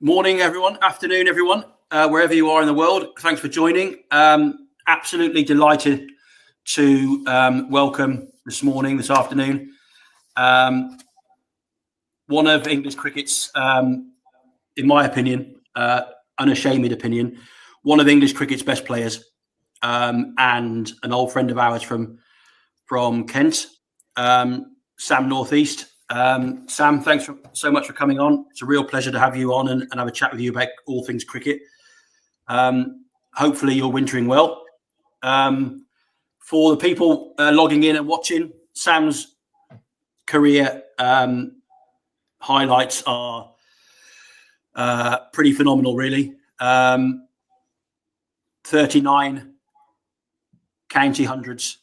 Morning, everyone. Afternoon, everyone. Wherever you are in the world, thanks for joining. Absolutely delighted to welcome this afternoon, one of English cricket's, in my opinion, unashamed opinion, one of English cricket's best players, and an old friend of ours from Kent, Sam Northeast. Sam, thanks so much for coming on. It's a real pleasure to have you on and have a chat with you about all things cricket. Hopefully you're wintering well. For the people logging in and watching, Sam's career highlights are pretty phenomenal, really. 39 county hundreds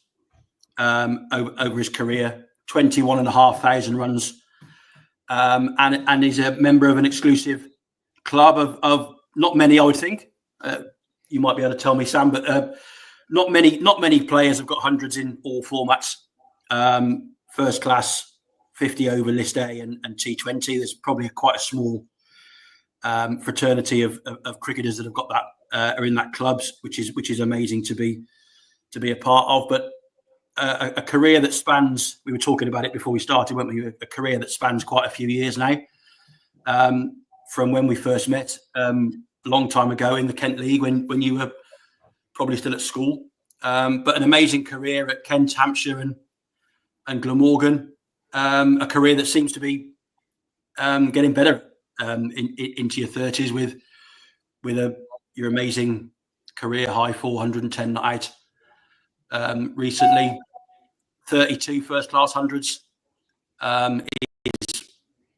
over his career. 21,500 runs, and he's a member of an exclusive club of not many, I would think. You might be able to tell me, Sam, but not many players have got hundreds in all formats. First class, 50 over List A and T20. There's probably quite a small fraternity of cricketers that have got that, are in that clubs, which is amazing to be a part of. But a career that spans, we were talking about it before we started, weren't we? A career that spans quite a few years now, from when we first met a long time ago in the Kent League when you were probably still at school. But an amazing career at Kent, Hampshire and Glamorgan. A career that seems to be getting better into your 30s with your amazing career high 410 out. Recently, 32 first class hundreds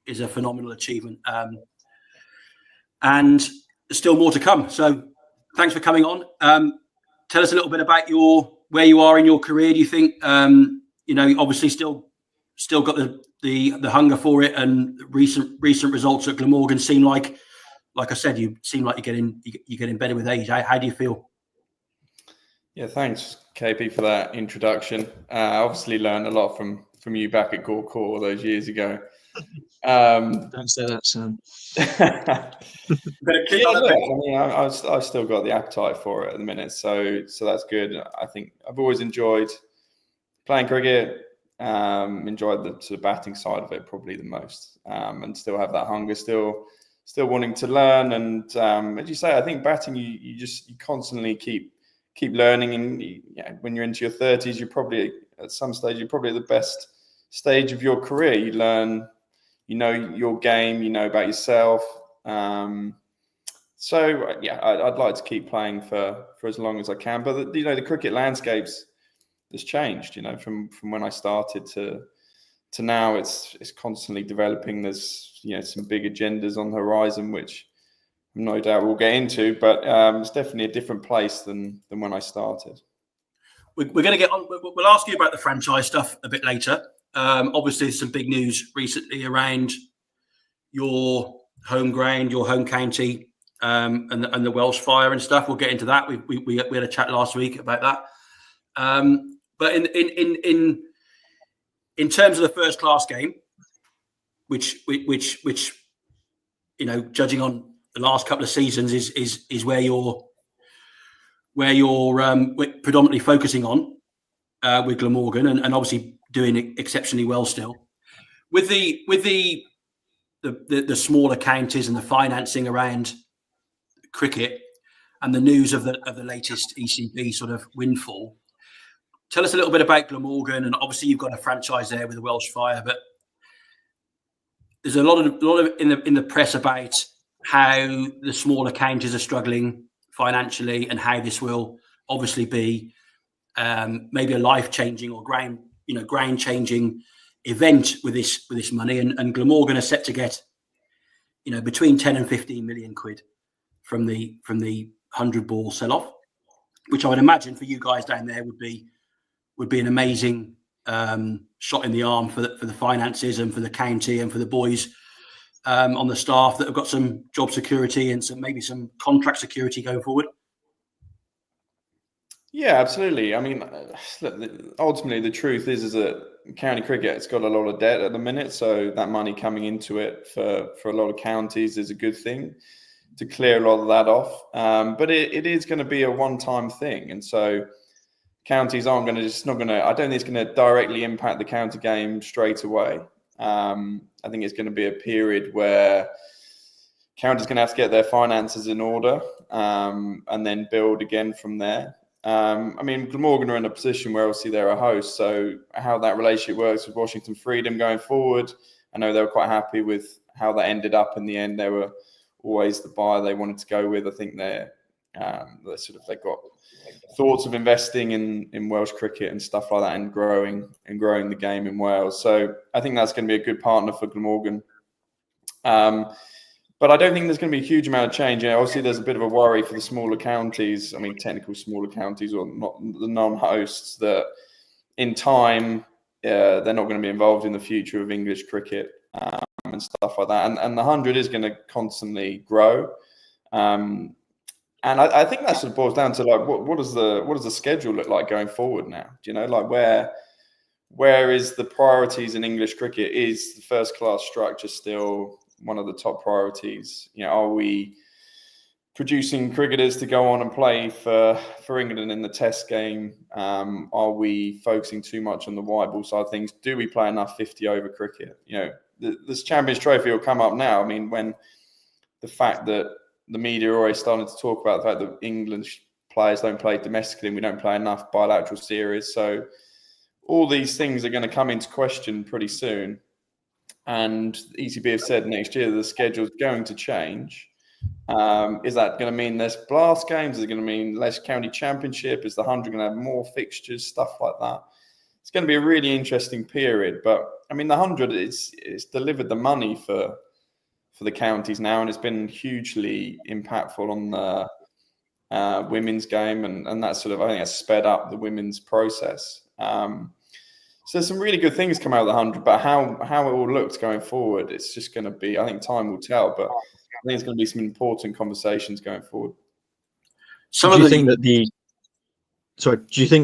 is a phenomenal achievement, and there's still more to come. So, thanks for coming on. Tell us a little bit about where you are in your career. Do you think obviously still got the hunger for it, and recent results at Glamorgan seem like I said, you seem like you're getting better with age. How do you feel? Yeah, thanks, KP, for that introduction. I obviously learned a lot from you back at Gore Court all those years ago. Don't say that, Sam. I've still got the appetite for it at the minute, so that's good. I think I've always enjoyed playing cricket. Enjoyed the sort of batting side of it probably the most, and still have that hunger, still wanting to learn. And as you say, I think batting, you constantly keep learning, and when you're into your 30s, you're probably at some stage at the best stage of your career. You learn, your game, about yourself. So yeah, I'd like to keep playing for as long as I can. But the cricket landscapes has changed. From when I started to now, it's constantly developing. There's some big agendas on the horizon, which no doubt we'll get into, but it's definitely a different place than when I started. We're going to get on. We'll ask you about the franchise stuff a bit later. Obviously, there's some big news recently around your home ground, your home county, and the Welsh Fire and stuff. We'll get into that. We had a chat last week about that. But in terms of the first class game, which judging on the last couple of seasons is where you're predominantly focusing on with Glamorgan, and obviously doing exceptionally well still with the smaller counties and the financing around cricket and the news of the latest ECB sort of windfall. Tell us a little bit about Glamorgan, and obviously you've got a franchise there with the Welsh Fire, but there's a lot of in the press about how the smaller counties are struggling financially, and how this will obviously be maybe a life-changing or ground-changing event with this money, and Glamorgan are set to get between 10 and 15 million quid from the 100 ball sell-off, which I would imagine for you guys down there would be an amazing shot in the arm for the finances and for the county and for the boys on the staff that have got some job security and maybe some contract security going forward. Yeah, absolutely. I mean, ultimately, the truth is that county cricket, it's got a lot of debt at the minute, so that money coming into it for a lot of counties is a good thing to clear a lot of that off. But it is going to be a one-time thing, and so counties aren't going to I don't think it's going to directly impact the county game straight away. I think it's going to be a period where counties going to have to get their finances in order, and then build again from there. I mean, Glamorgan are in a position where obviously they're a host, so how that relationship works with Washington Freedom going forward, I know they were quite happy with how that ended up in the end. They were always the buyer they wanted to go with. I think they've got thoughts of investing in Welsh cricket and stuff like that, and growing the game in Wales. So I think that's going to be a good partner for Glamorgan. But I don't think there's going to be a huge amount of change. Obviously, there's a bit of a worry for the smaller counties. I mean, technical smaller counties, or not the non-hosts, that in time they're not going to be involved in the future of English cricket and stuff like that. And the 100 is going to constantly grow. And I think that sort of boils down to like what does the schedule look like going forward now? Do you know, like where is the priorities in English cricket? Is the first class structure still one of the top priorities? Are we producing cricketers to go on and play for England in the Test game? Are we focusing too much on the white ball side of things? Do we play enough 50-over cricket? This Champions Trophy will come up now. I mean, when the fact that the media are always starting to talk about the fact that English players don't play domestically and we don't play enough bilateral series. So all these things are going to come into question pretty soon. And ECB have said next year the schedule is going to change. Is that going to mean less blast games? Is it going to mean less county championship? Is the 100 going to have more fixtures, stuff like that? It's going to be a really interesting period. But I mean, the 100 it's delivered the money for the counties now, and it's been hugely impactful on the women's game, and that sort of, I think, has sped up the women's process. So there's some really good things come out of the 100, but how it all looks going forward, it's just going to be, I think time will tell, but I think it's going to be some important conversations going forward. Do you think that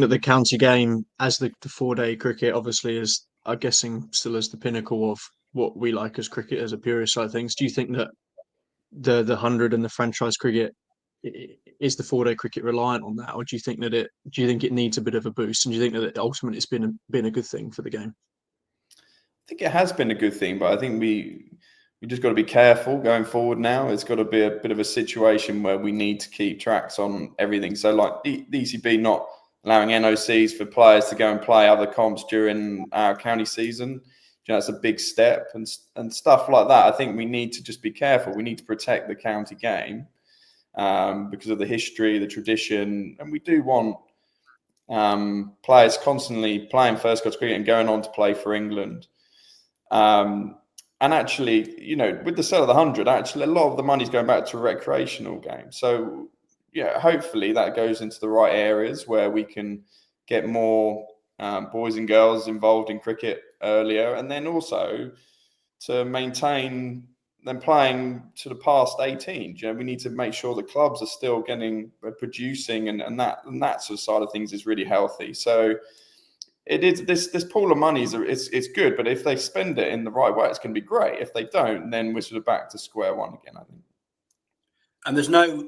the county game, as the 4-day cricket, obviously is, I'm guessing, still as the pinnacle of what we like as cricket, as a purist side of things, do you think that the 100 and the franchise cricket, is the 4-day cricket reliant on that, or do you think it needs a bit of a boost, and do you think that ultimately it's been a good thing for the game? I think it has been a good thing, but I think we just got to be careful going forward now. It's got to be a bit of a situation where we need to keep tracks on everything. So like the ECB not allowing NOCs for players to go and play other comps during our county season, that's a big step, and stuff like that. I think we need to just be careful. We need to protect the county game because of the history, the tradition, and we do want players constantly playing first class cricket and going on to play for England. And actually, with the sale of the 100, actually a lot of the money is going back to a recreational game. So hopefully that goes into the right areas where we can get more boys and girls involved in cricket earlier, and then also to maintain them playing to the past 18. We need to make sure the clubs are still producing, and that sort of side of things is really healthy. So it is this pool of money it's good, but if they spend it in the right way, it's going to be great. If they don't, then we're sort of back to square one again, I think. And there's no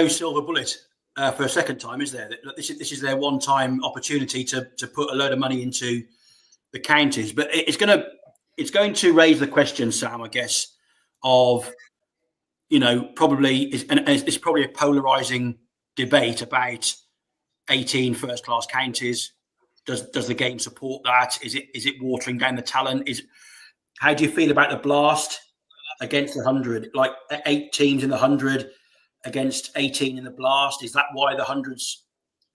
silver bullet for a second time, is there? This is their one-time opportunity to put a load of money into the counties, but it's going to raise the question, Sam, I guess, of probably it's probably a polarizing debate about 18 first-class counties. Does the game support that? Is it watering down the talent? How do you feel about the Blast against the 100? Like 8 teams in the 100 against 18 in the Blast. Is that why the 100s?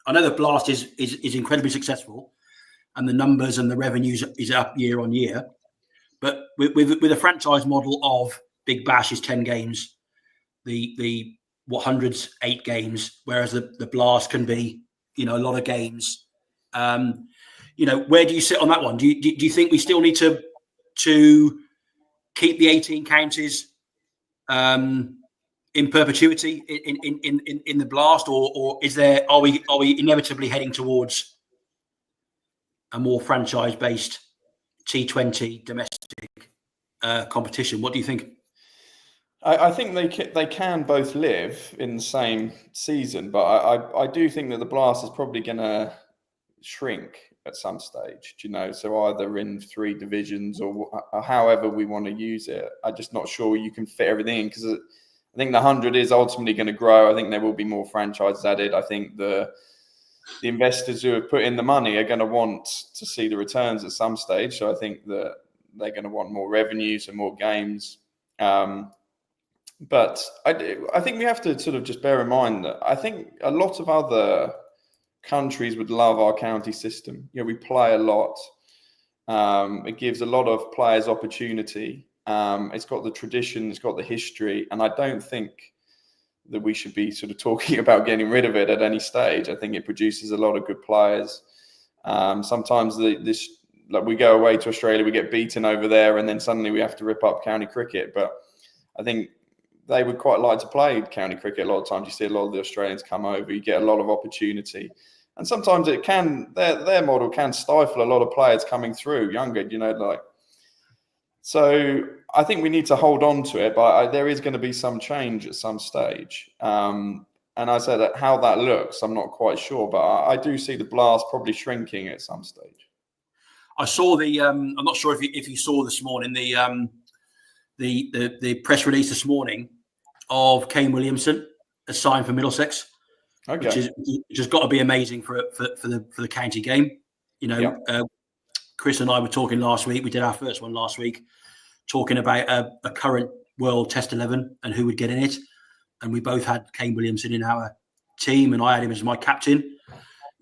I know the Blast is incredibly successful, and the numbers and the revenues is up year on year. But with a franchise model of Big Bash is 10 games, the 100's 8 games, whereas the Blast can be a lot of games. Where do you sit on that one? Do you think we still need to keep the 18 counties in perpetuity in the Blast, or are we inevitably heading towards a more franchise-based T20 domestic competition. What do you think? I think they can both live in the same season, but I do think that the Blast is probably going to shrink at some stage, so either in 3 divisions or however we want to use it. I'm just not sure you can fit everything in, because I think the 100 is ultimately going to grow. I think there will be more franchises added. I think the investors who have put in the money are going to want to see the returns at some stage. So I think that they're going to want more revenues and more games. But I think we have to sort of just bear in mind that I think a lot of other countries would love our county system. We play a lot. It gives a lot of players opportunity. It's got the tradition, it's got the history, and I don't think that we should be sort of talking about getting rid of it at any stage. I think it produces a lot of good players. Sometimes we go away to Australia, we get beaten over there, and then suddenly we have to rip up county cricket. But I think they would quite like to play county cricket. A lot of times you see a lot of the Australians come over, you get a lot of opportunity. And sometimes it can, their model can stifle a lot of players coming through, younger, So I think we need to hold on to it, but there is going to be some change at some stage. And I said that how that looks, I'm not quite sure, but I do see the Blast probably shrinking at some stage. I saw I'm not sure if you saw this morning the press release this morning of Kane Williamson has signed for Middlesex, Okay. which has got to be amazing for the county game. Chris and I were talking last week. We did our first one last week, talking about a current World Test 11 and who would get in it. And we both had Kane Williamson in our team, and I had him as my captain,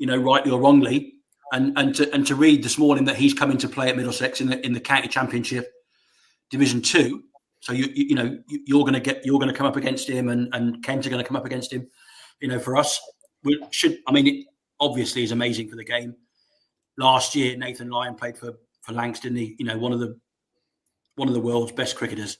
rightly or wrongly. And to read this morning that he's coming to play at Middlesex in the county championship Division 2. So you're going to come up against him, and Kent are going to come up against him. For us, it obviously is amazing for the game. Last year, Nathan Lyon played for Langston, one of the world's best cricketers.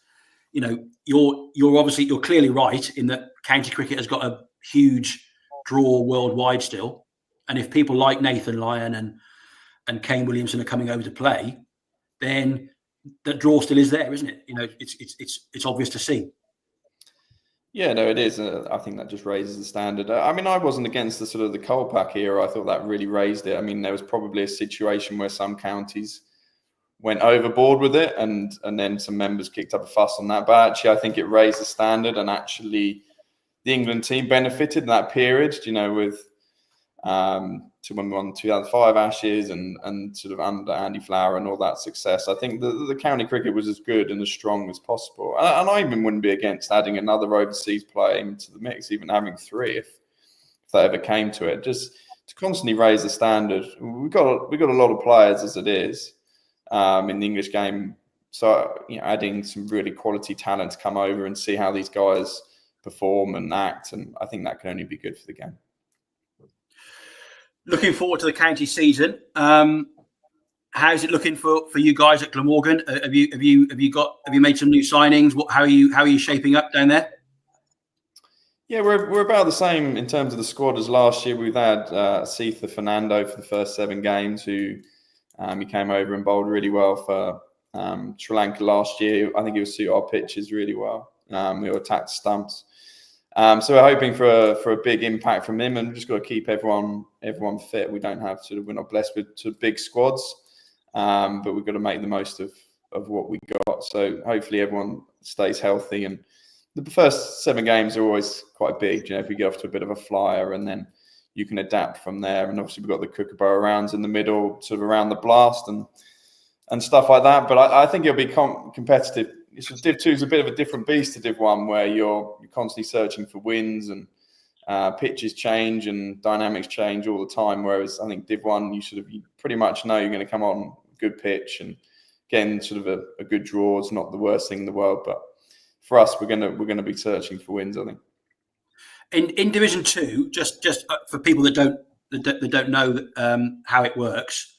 You're clearly right in that county cricket has got a huge draw worldwide still. And if people like Nathan Lyon and Kane Williamson are coming over to play, then that draw still is there, isn't it? It's obvious to see. Yeah, no, it is. I think that just raises the standard. I wasn't against the sort of the Kolpak era. I thought that really raised it. There was probably a situation where some counties went overboard with it, and then some members kicked up a fuss on that. But actually, I think it raised the standard, and actually, the England team benefited in that period. With to when we won 2005 Ashes and sort of under Andy Flower and all that success. I think the county cricket was as good and as strong as possible. And I even wouldn't be against adding another overseas player into the mix, even having 3 if that ever came to it. Just to constantly raise the standard. We've got a lot of players as it is in the English game. So adding some really quality talent to come over and see how these guys perform and act, and I think that can only be good for the game. Looking forward to the county season. How's it looking for you guys at Glamorgan? Have you made some new signings? How are you shaping up down there? Yeah, we're about the same in terms of the squad as last year. We've had Sitha Fernando for the first 7 games, who he came over and bowled really well for Sri Lanka last year. I think he will suit our pitches really well. We attacked stumps. So we're hoping for a big impact from him, and we've just got to keep everyone fit. We don't have we're not blessed with sort of big squads, but we've got to make the most of what we got. So hopefully everyone stays healthy, and the first 7 games are always quite big. If we get off to a bit of a flyer, and then you can adapt from there. And obviously we've got the Kookaburra rounds in the middle, sort of around the Blast and stuff like that. But I think it'll be competitive. Div 2 is a bit of a different beast to Div 1, where you're constantly searching for wins, and pitches change and dynamics change all the time. Whereas I think Div 1, you pretty much know you're going to come on a good pitch, and getting sort of a good draw is not the worst thing in the world. But for us, we're going to be searching for wins, I think. In Division 2, just for people that don't know how it works,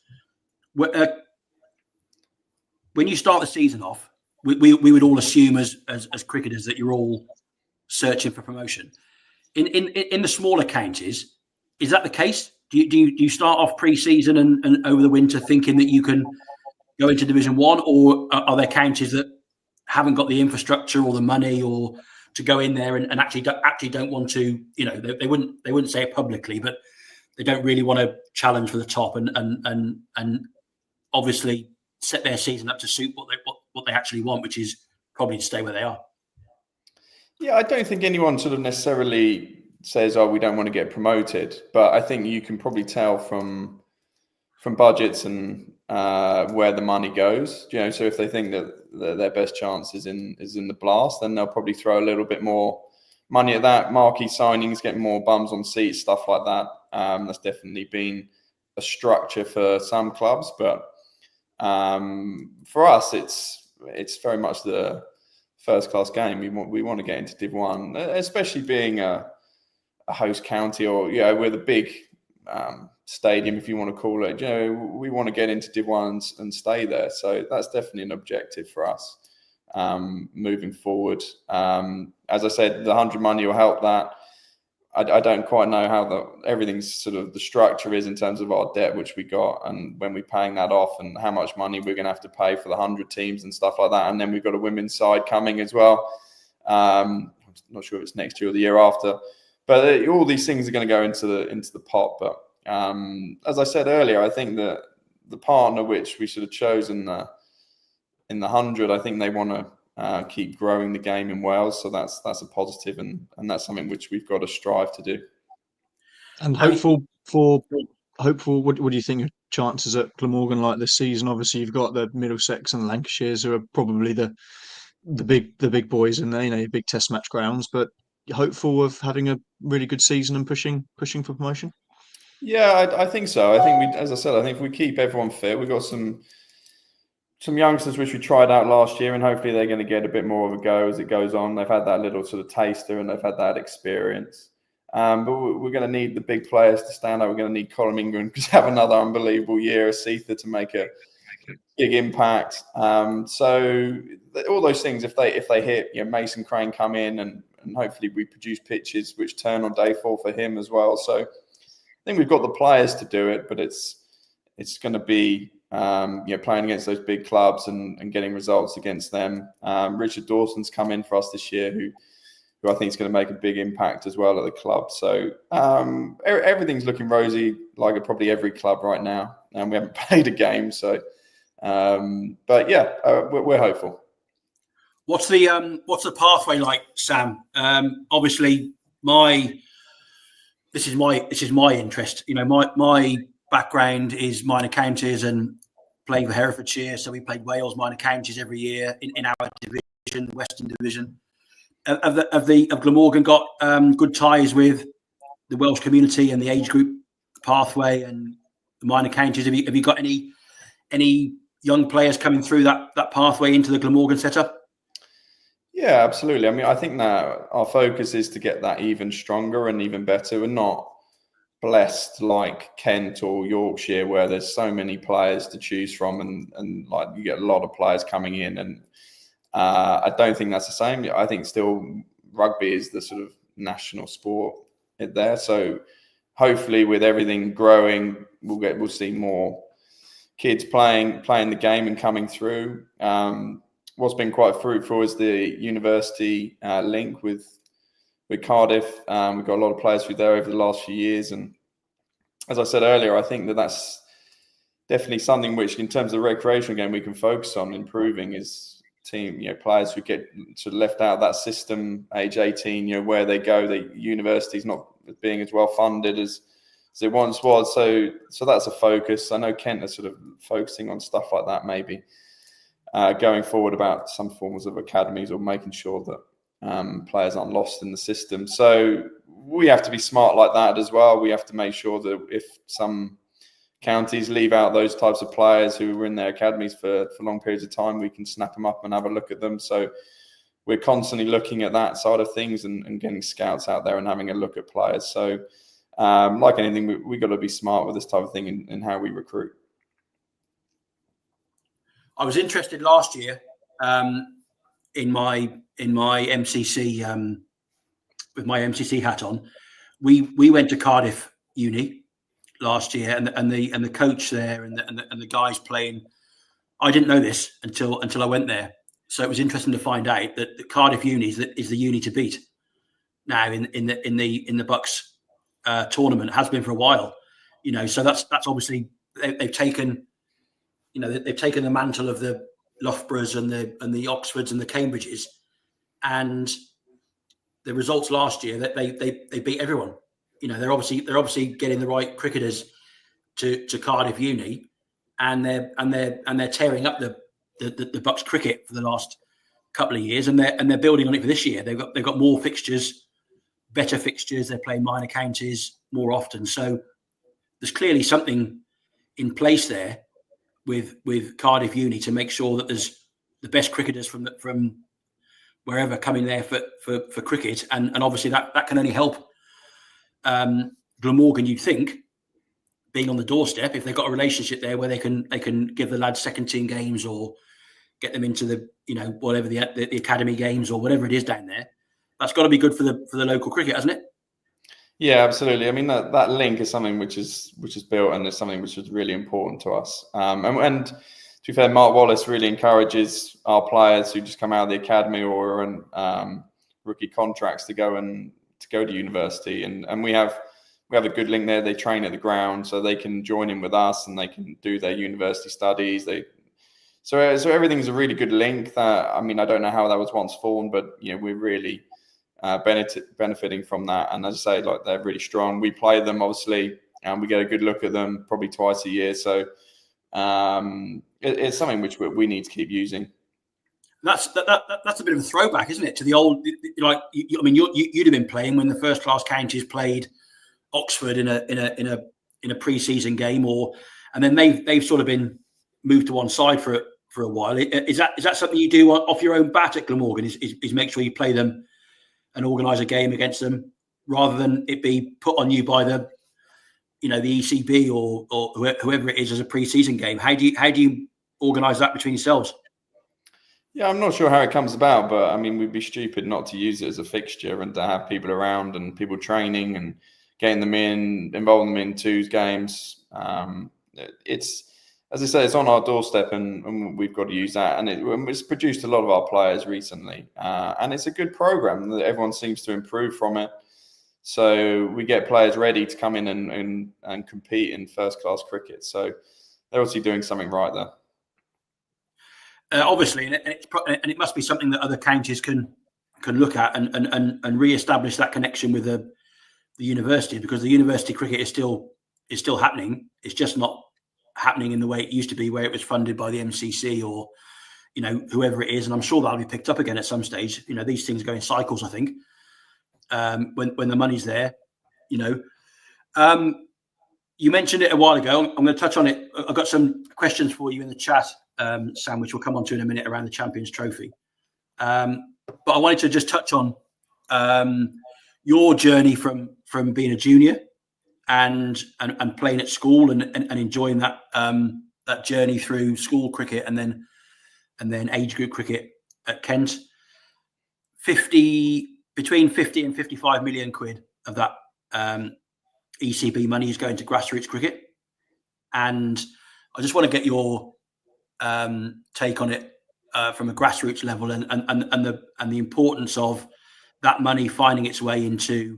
when you start the season off, we would all assume as cricketers that you're all searching for promotion. In the smaller counties, is that the case? Do you start off pre-season and over the winter thinking that you can go into Division 1, or are there counties that haven't got the infrastructure or the money or to go in there and actually don't want to? They wouldn't say it publicly, but they don't really want to challenge for the top and obviously set their season up to suit what they actually want, which is probably to stay where they are. Yeah, I don't think anyone sort of necessarily says, "Oh, we don't want to get promoted," but I think you can probably tell from budgets and where the money goes. So if they think that their best chance is in the Blast, then they'll probably throw a little bit more money at that. Marquee signings, getting more bums on seats, stuff like that. That's definitely been a structure for some clubs, but for us, it's very much the first class game. We want to get into Div 1, especially being a host county, or we're the big stadium, if you want to call it. We want to get into Div 1 and stay there. So that's definitely an objective for us moving forward. As I said, the 100 money will help that. I don't quite know how everything's sort of the structure is in terms of our debt, which we got, and when we're paying that off, and how much money we're going to have to pay for the 100 teams and stuff like that. And then we've got a women's side coming as well. I'm not sure if it's next year or the year after, but all these things are going to go into the pot. But as I said earlier, I think that the partner which we should have chosen in the 100, I think they want to keep growing the game in Wales, so that's a positive, and that's something which we've got to strive to do. And hopeful. What do you think of chances at Glamorgan like this season? Obviously, you've got the Middlesex and Lancashires, who are probably the big boys in there, big Test match grounds. But hopeful of having a really good season and pushing for promotion. Yeah, I think so. I think as I said, I think if we keep everyone fit, we've got some youngsters which we tried out last year, and hopefully they're going to get a bit more of a go as it goes on. They've had that little sort of taster and they've had that experience. But we're going to need the big players to stand out. We're going to need Colin Ingram to have another unbelievable year, Seetha to make a big impact. So all those things, if they hit, Mason Crane come in, and hopefully we produce pitches which turn on day 4 for him as well. So I think we've got the players to do it, but it's going to be playing against those big clubs and getting results against them. Richard Dawson's come in for us this year, who I think is going to make a big impact as well at the club. So everything's looking rosy, like at probably every club right now, and we haven't played a game. So, but yeah, we're hopeful. What's the pathway like, Sam? Obviously, this is my interest. My background is minor counties and playing for Herefordshire. So we played Wales minor counties every year in our division, Western Division. Have Glamorgan got good ties with the Welsh community and the age group pathway and the minor counties? Have you got any young players coming through that pathway into the Glamorgan setup? Yeah, absolutely. I mean, I think that our focus is to get that even stronger and even better. We're not blessed like Kent or Yorkshire, where there's so many players to choose from, and like you get a lot of players coming in, and I don't think that's the same. I think still rugby is the sort of national sport there. So hopefully with everything growing, we'll see more kids playing the game and coming through. What's been quite fruitful is the university link with Cardiff. We've got a lot of players through there over the last few years, and as I said earlier, I think that's definitely something which, in terms of the recreational game, we can focus on improving is players who get sort of left out of that system, age 18, where they go, the university's not being as well funded as it once was. So that's a focus. I know Kent are sort of focusing on stuff like that, maybe going forward, about some forms of academies, or making sure that players aren't lost in the system. So we have to be smart like that as well. We have to make sure that if some counties leave out those types of players who were in their academies for long periods of time, we can snap them up and have a look at them. So we're constantly looking at that side of things and getting scouts out there and having a look at players. So like anything, we got to be smart with this type of thing in how we recruit. I was interested last year in my MCC with my MCC hat on. We went to Cardiff Uni last year, and the coach there and the guys playing. I didn't know this until I went there, so it was interesting to find out that the Cardiff Uni is the uni to beat now in the Bucks tournament. It has been for a while, So that's obviously they've taken, they've taken the mantle of the Loughboroughs and the Oxfords and the Cambridges, and the results last year that they beat everyone. They're obviously getting the right cricketers to Cardiff Uni, and they're tearing up the Bucks cricket for the last couple of years, and they're building on it for this year. They've got more fixtures, better fixtures. They're playing minor counties more often, so there's clearly something in place there with Cardiff Uni to make sure that there's the best cricketers from wherever coming there for cricket, and obviously that can only help Glamorgan, you'd think, being on the doorstep, if they've got a relationship there where they can give the lads second team games or get them into the whatever the academy games or whatever it is down there. That's got to be good for the local cricket, hasn't it? Yeah, absolutely. I mean, that link is something which is built, and is something which is really important to us. And to be fair, Mark Wallace really encourages our players who just come out of the academy or on rookie contracts to go to university, and we have a good link there. They train at the ground, so they can join in with us, and they can do their university studies. So everything's a really good link. That, I mean, I don't know how that was once formed, but we're really benefiting from that. And as I say, like, they're really strong. We play them obviously, and we get a good look at them probably twice a year. So it's something which we need to keep using. That's a bit of a throwback, isn't it, to the old? Like, I mean, you'd have been playing when the first class counties played Oxford in a pre-season game, and then they've sort of been moved to one side for a while. Is that something you do off your own bat at Glamorgan? Is make sure you play them and organise a game against them, rather than it be put on you by the ECB or whoever it is as a pre-season game? How do you organise that between yourselves? Yeah, I'm not sure how it comes about, but I mean, we'd be stupid not to use it as a fixture and to have people around and people training and getting them involving them in twos games. It's, as I say, it's on our doorstep, and we've got to use that. And it's produced a lot of our players recently, and it's a good program that everyone seems to improve from it. So we get players ready to come in and compete in first class cricket. So they're obviously doing something right there. Obviously, and it must be something that other counties can look at and re-establish that connection with the university, because the university cricket is still happening. It's just not happening in the way it used to be, where it was funded by the MCC or whoever it is. And I'm sure that'll be picked up again at some stage. These things go in cycles, I think. When the money's there, you mentioned it a while ago. I'm going to touch on it. I've got some questions for you in the chat, Sam, which we'll come on to in a minute, around the Champions Trophy. But I wanted to just touch on your journey from being a junior and playing at school and enjoying that journey through school cricket and then age group cricket at Kent. Between 50 and 55 million quid of that ECB money is going to grassroots cricket, and I just want to get your take on it from a grassroots level and the importance of that money finding its way into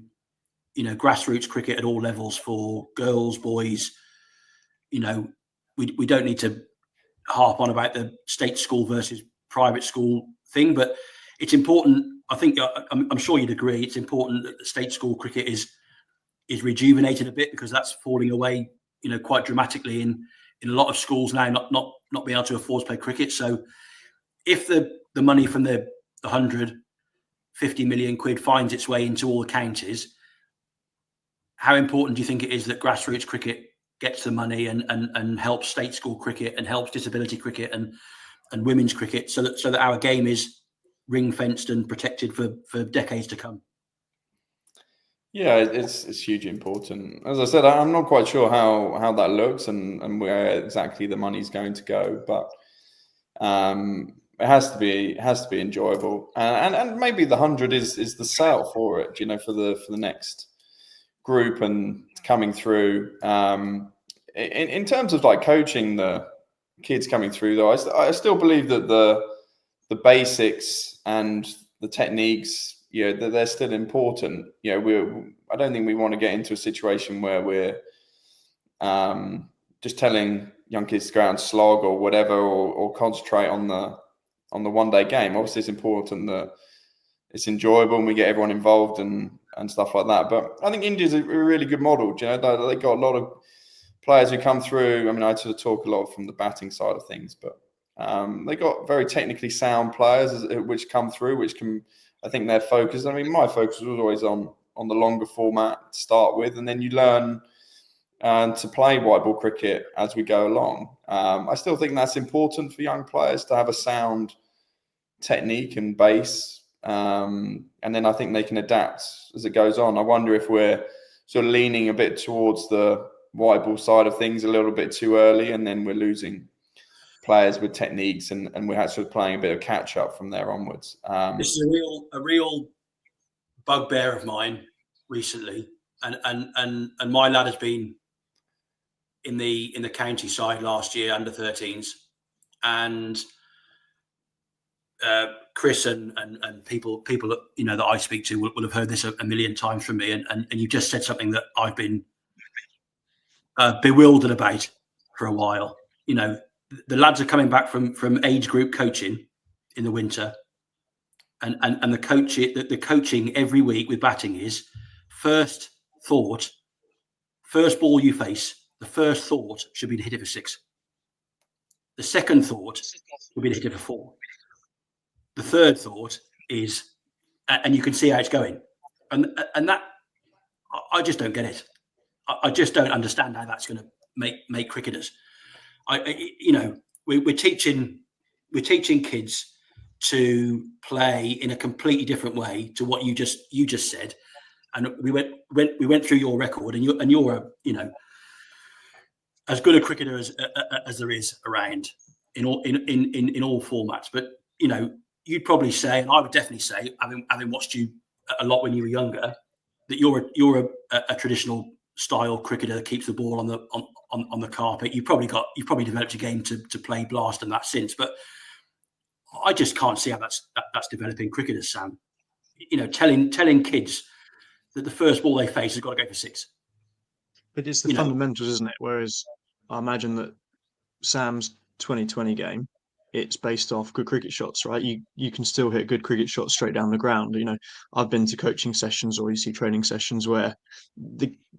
grassroots cricket at all levels for girls, boys. We don't need to harp on about the state school versus private school thing, but it's important. I think I'm sure you'd agree. It's important that the state school cricket is rejuvenated a bit, because that's falling away, quite dramatically in a lot of schools now, not being able to afford to play cricket. So if the money from the 150 million quid finds its way into all the counties, how important do you think it is that grassroots cricket gets the money and helps state school cricket and helps disability cricket and women's cricket, so that our game is ring fenced and protected for decades to come? Yeah, it's hugely important. As I said, I'm not quite sure how that looks and where exactly the money's going to go, but it has to be enjoyable, and maybe the 100 is the sale for it, for the next group, and to coming through. In terms of like coaching the kids coming through, though, I still believe that the basics and the techniques, that they're still important. I don't think we want to get into a situation where we're just telling young kids to go out and slog or whatever, or concentrate on the one-day game. Obviously, it's important that it's enjoyable and we get everyone involved and stuff like that. But I think India's a really good model. They got a lot of players who come through. I mean, I sort of talk a lot from the batting side of things, but they got very technically sound players which come through, which can, I think their focus. I mean, my focus was always on the longer format to start with, and then you learn to play white ball cricket as we go along. I still think that's important for young players to have a sound technique and base, and then I think they can adapt as it goes on. I wonder if we're sort of leaning a bit towards the white ball side of things a little bit too early, and then we're losing players with techniques, and we're actually playing a bit of catch up from there onwards. This is a real bugbear of mine recently, and my lad has been in the county side last year, under 13s, and Chris and people that I speak to will have heard this a million times from me, and you just said something that I've been bewildered about for a while. The lads are coming back from age group coaching in the winter, and the coaching every week with batting is first ball you face. The first thought should be to hit it for 6. The second thought would be to hit it for 4. The third thought is, and you can see how it's going, and that I just don't get it. I just don't understand how that's going to make cricketers. We're teaching kids to play in a completely different way to what you just said, and we went through your record, and you're as good a cricketer as there is around in all formats. But you'd probably say, and I would definitely say, having watched you a lot when you were younger, that you're a traditional style cricketer that keeps the ball on the carpet. You've probably developed a game to play blast and that since, but I just can't see how that's developing cricketers, Sam. Telling kids that the first ball they face has got to go for 6. But it's the fundamentals, isn't it? Whereas I imagine that Sam's 2020 game, it's based off good cricket shots, right? You can still hit good cricket shots straight down the ground. I've been to coaching sessions or training sessions where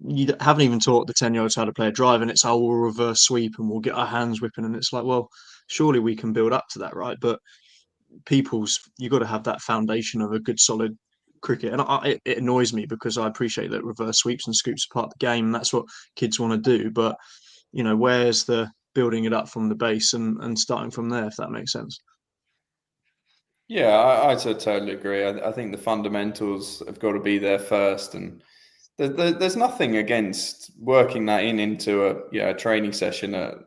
you haven't even taught the 10-year-olds how to play a drive, and it's we'll reverse sweep and we'll get our hands whipping, and it's like, well, surely we can build up to that, right? But you've got to have that foundation of a good solid cricket, and it annoys me because I appreciate that reverse sweeps and scoops are part of the game, and that's what kids want to do. But where's the building it up from the base and starting from there, if that makes sense? Yeah, I totally agree. I think the fundamentals have got to be there first, and there's nothing against working that into a training session at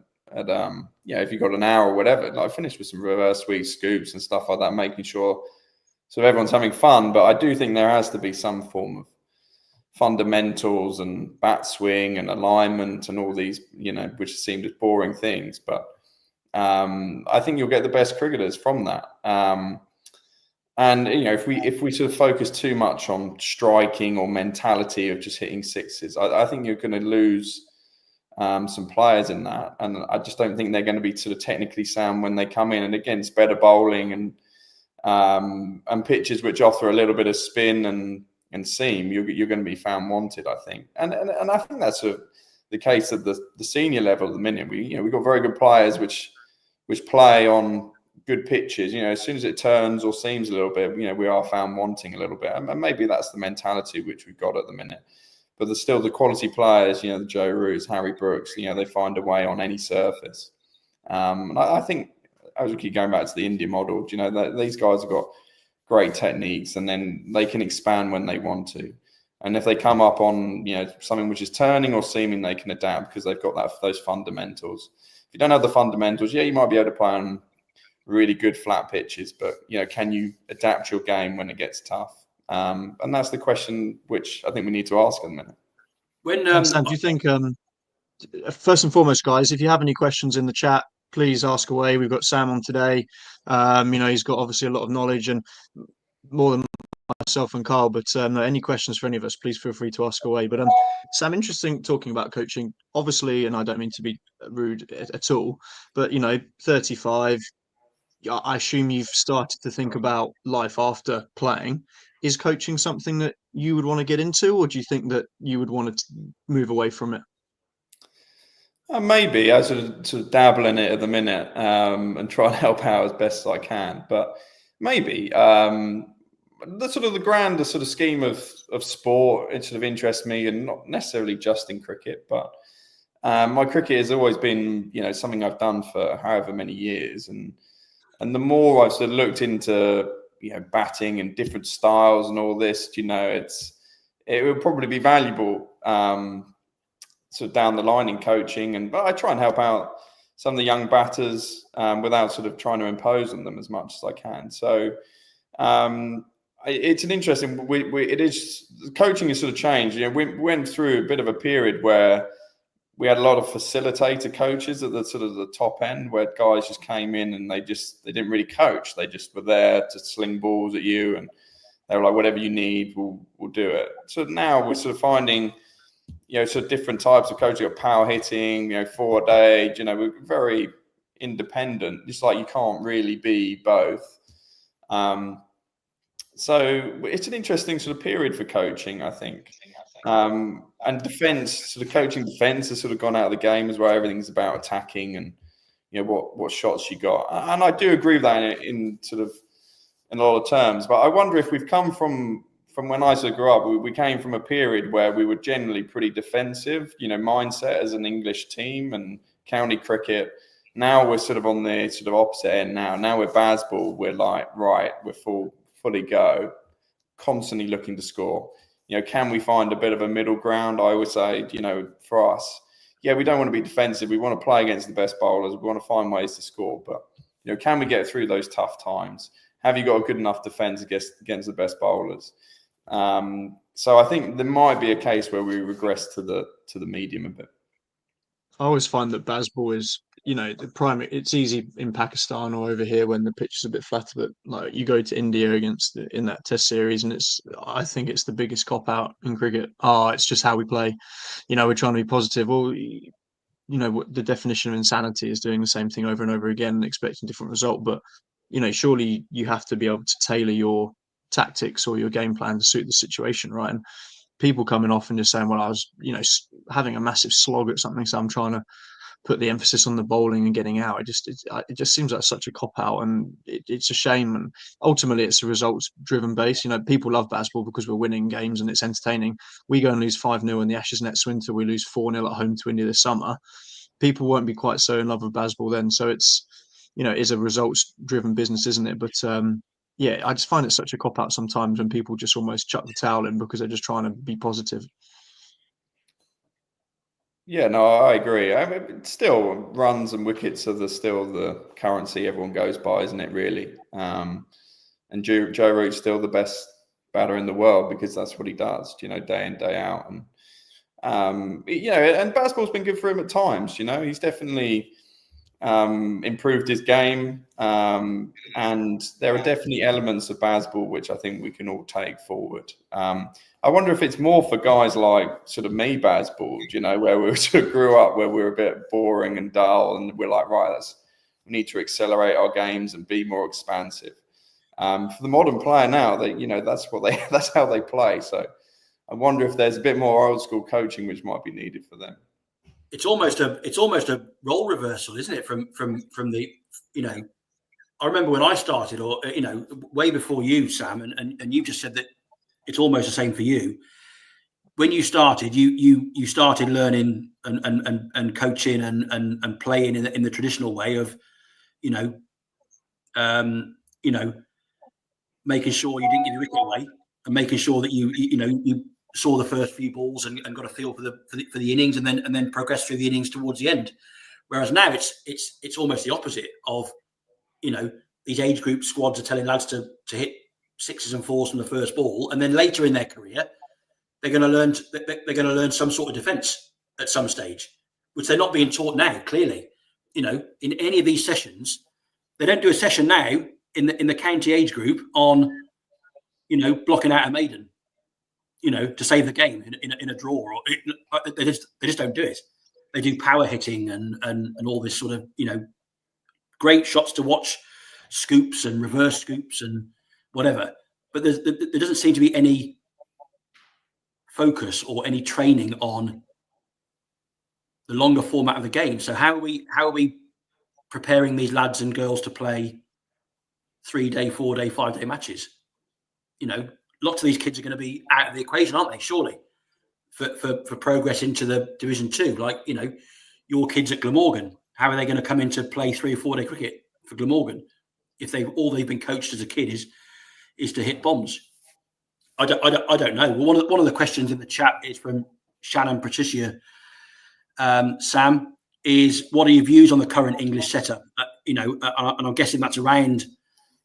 if you've got an hour or whatever. Like, finish with some reverse sweeps, scoops, and stuff like that, making sure so everyone's having fun. But I do think there has to be some form of fundamentals and bat swing and alignment and all these, which seem as boring things. But I think you'll get the best cricketers from that. And if we sort of focus too much on striking or mentality of just hitting 6s, I think you're going to lose some players in that. And I just don't think they're going to be sort of technically sound when they come in. And against better bowling and pitches which offer a little bit of spin and seam, you're going to be found wanted, I think. And I think that's sort of the case at the senior level at the minute. We've got very good players which play on good pitches. As soon as it turns or seems a little bit, we are found wanting a little bit. And maybe that's the mentality which we've got at the minute. But there's still the quality players, the Joe Roots, Harry Brooks, they find a way on any surface. And I think, as we keep going back to the India model, these guys have got great techniques, and then they can expand when they want to. And if they come up on, something which is turning or seaming, they can adapt because they've got those fundamentals. If you don't have the fundamentals, you might be able to play on really good flat pitches, but can you adapt your game when it gets tough? And that's the question which I think we need to ask in a minute. When Sam, do you think, first and foremost, guys, if you have any questions in the chat, please ask away. We've got Sam on today. He's got obviously a lot of knowledge and more than myself and Carl, but any questions for any of us, please feel free to ask away. But Sam, interesting talking about coaching, obviously, and I don't mean to be rude at all, but 35, I assume you've started to think about life after playing. Is coaching something that you would want to get into, or do you think that you would want to move away from it? Maybe I sort of dabble in it at the minute and try and help out as best as I can. But maybe the grander sort of scheme of sport, it sort of interests me, and not necessarily just in cricket, but my cricket has always been something I've done for however many years, and the more I've sort of looked into batting and different styles and all this, it would probably be valuable sort of down the line in coaching, but I try and help out some of the young batters without sort of trying to impose on them as much as I can. So it's an interesting. Coaching has sort of changed. We went through a bit of a period where we had a lot of facilitator coaches at the sort of the top end, where guys just came in and they didn't really coach. They just were there to sling balls at you, and they were like, whatever you need, we'll do it. So now we're sort of finding sort of different types of coaching. You've got power hitting, forward age. We're very independent. It's like you can't really be both. So it's an interesting sort of period for coaching, I think. And defense, sort of coaching defense has sort of gone out of the game as well. Everything's about attacking and what shots you got. And I do agree with that in a lot of terms. But I wonder if we've come from when I sort of grew up, we came from a period where we were generally pretty defensive, mindset as an English team and county cricket. Now we're sort of on the sort of opposite end now. Now we're Bazball. We're like, right, we're fully go, constantly looking to score. Can we find a bit of a middle ground? I always say, for us, we don't want to be defensive. We want to play against the best bowlers. We want to find ways to score. But, can we get through those tough times? Have you got a good enough defense against the best bowlers? So I think there might be a case where we regress to the medium a bit. I always find that Bazball is, the primary. It's easy in Pakistan or over here when the pitch is a bit flatter. But like you go to India in that Test series, and I think it's the biggest cop out in cricket. It's just how we play. We're trying to be positive. Well, the definition of insanity is doing the same thing over and over again and expecting a different result. But surely you have to be able to tailor your tactics or your game plan to suit the situation, right? And people coming off and just saying, well, I was, having a massive slog at something, so I'm trying to put the emphasis on the bowling and getting out. It just seems like such a cop out, and it's a shame. And ultimately, it's a results driven base. People love Bazball because we're winning games and it's entertaining. We go and lose 5-0 in the Ashes next winter. We lose 4-0 at home to India this summer. People won't be quite so in love with Bazball then. So it's a results driven business, isn't it? But I just find it such a cop out sometimes when people just almost chuck the towel in because they're just trying to be positive. Yeah, no, I agree. I mean, still, runs and wickets are still the currency everyone goes by, isn't it, really? And Joe Root's still the best batter in the world because that's what he does, day in, day out. And, and Bazball's been good for him at times, He's definitely improved his game. And there are definitely elements of Bazball which I think we can all take forward. I wonder if it's more for guys like sort of me, Bazball, where we sort of grew up, where we were a bit boring and dull, and we're like, right, we need to accelerate our games and be more expansive. For the modern player now, that's how they play. So I wonder if there's a bit more old school coaching which might be needed for them. It's almost a role reversal, isn't it? From the, I remember when I started, or way before you, Sam, and you just said that it's almost the same for you. When you started, you started learning and coaching and playing in the traditional way of, making sure you didn't give your wicket away and making sure that you saw the first few balls and got a feel for the innings and then progressed through the innings towards the end. Whereas now it's almost the opposite of, these age group squads are telling lads to hit 6s and 4s from the first ball, and then later in their career, they're going to learn. They're going to learn some sort of defence at some stage, which they're not being taught now. Clearly, in any of these sessions, they don't do a session now in the county age group on, blocking out a maiden, to save the game in a draw. Or they just don't do it. They do power hitting and all this sort of, great shots to watch, scoops and reverse scoops and whatever. But there doesn't seem to be any focus or any training on the longer format of the game. So how are we preparing these lads and girls to play 3-day, 4-day, 5-day matches? Lots of these kids are going to be out of the equation, aren't they? Surely, for progress into the Division 2, like your kids at Glamorgan, how are they going to come in to play 3 or 4-day cricket for Glamorgan if they've been coached as a kid is to hit bombs? I don't know. Well, one of the questions in the chat is from Shannon Patricia. Sam, is what are your views on the current English setup? And I'm guessing that's around,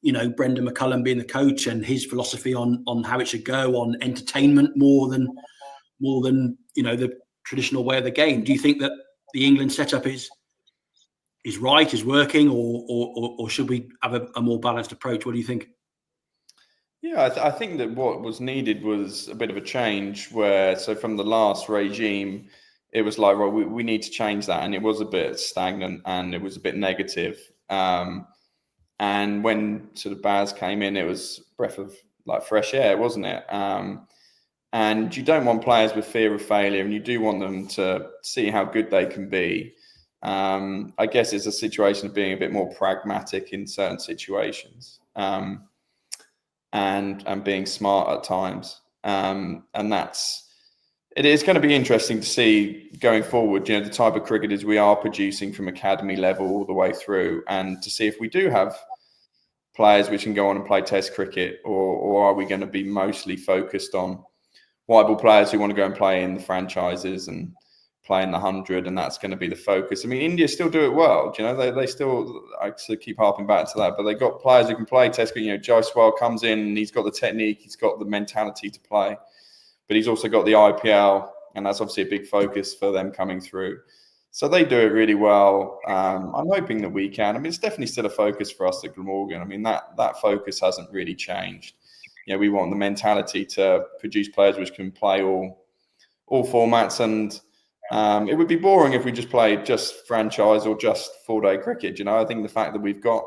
Brendan McCullum being the coach and his philosophy on how it should go, on entertainment more than the traditional way of the game. Do you think that the England setup is right, is working, or should we have a more balanced approach? What do you think? Yeah, I think that what was needed was a bit of a change so from the last regime, it was like, well, we need to change that. And it was a bit stagnant and it was a bit negative. And when sort of Baz came in, it was a breath of like fresh air, wasn't it? And you don't want players with fear of failure, and you do want them to see how good they can be. I guess it's a situation of being a bit more pragmatic in certain situations. And being smart at times. And it is going to be interesting to see going forward, the type of cricketers we are producing from academy level all the way through, and to see if we do have players which can go on and play Test cricket, or are we going to be mostly focused on white ball players who want to go and play in the franchises and play in the 100, and that's going to be the focus. I mean, India still do it well. They still, I sort of keep harping back to that, but they've got players who can play Test cricket. Jaiswal comes in and he's got the technique, he's got the mentality to play, but he's also got the IPL, and that's obviously a big focus for them coming through. So they do it really well. I'm hoping that we can. I mean, it's definitely still a focus for us at Glamorgan. I mean, that focus hasn't really changed. We want the mentality to produce players which can play all formats, and it would be boring if we just played just franchise or just 4-day cricket. I think the fact that we've got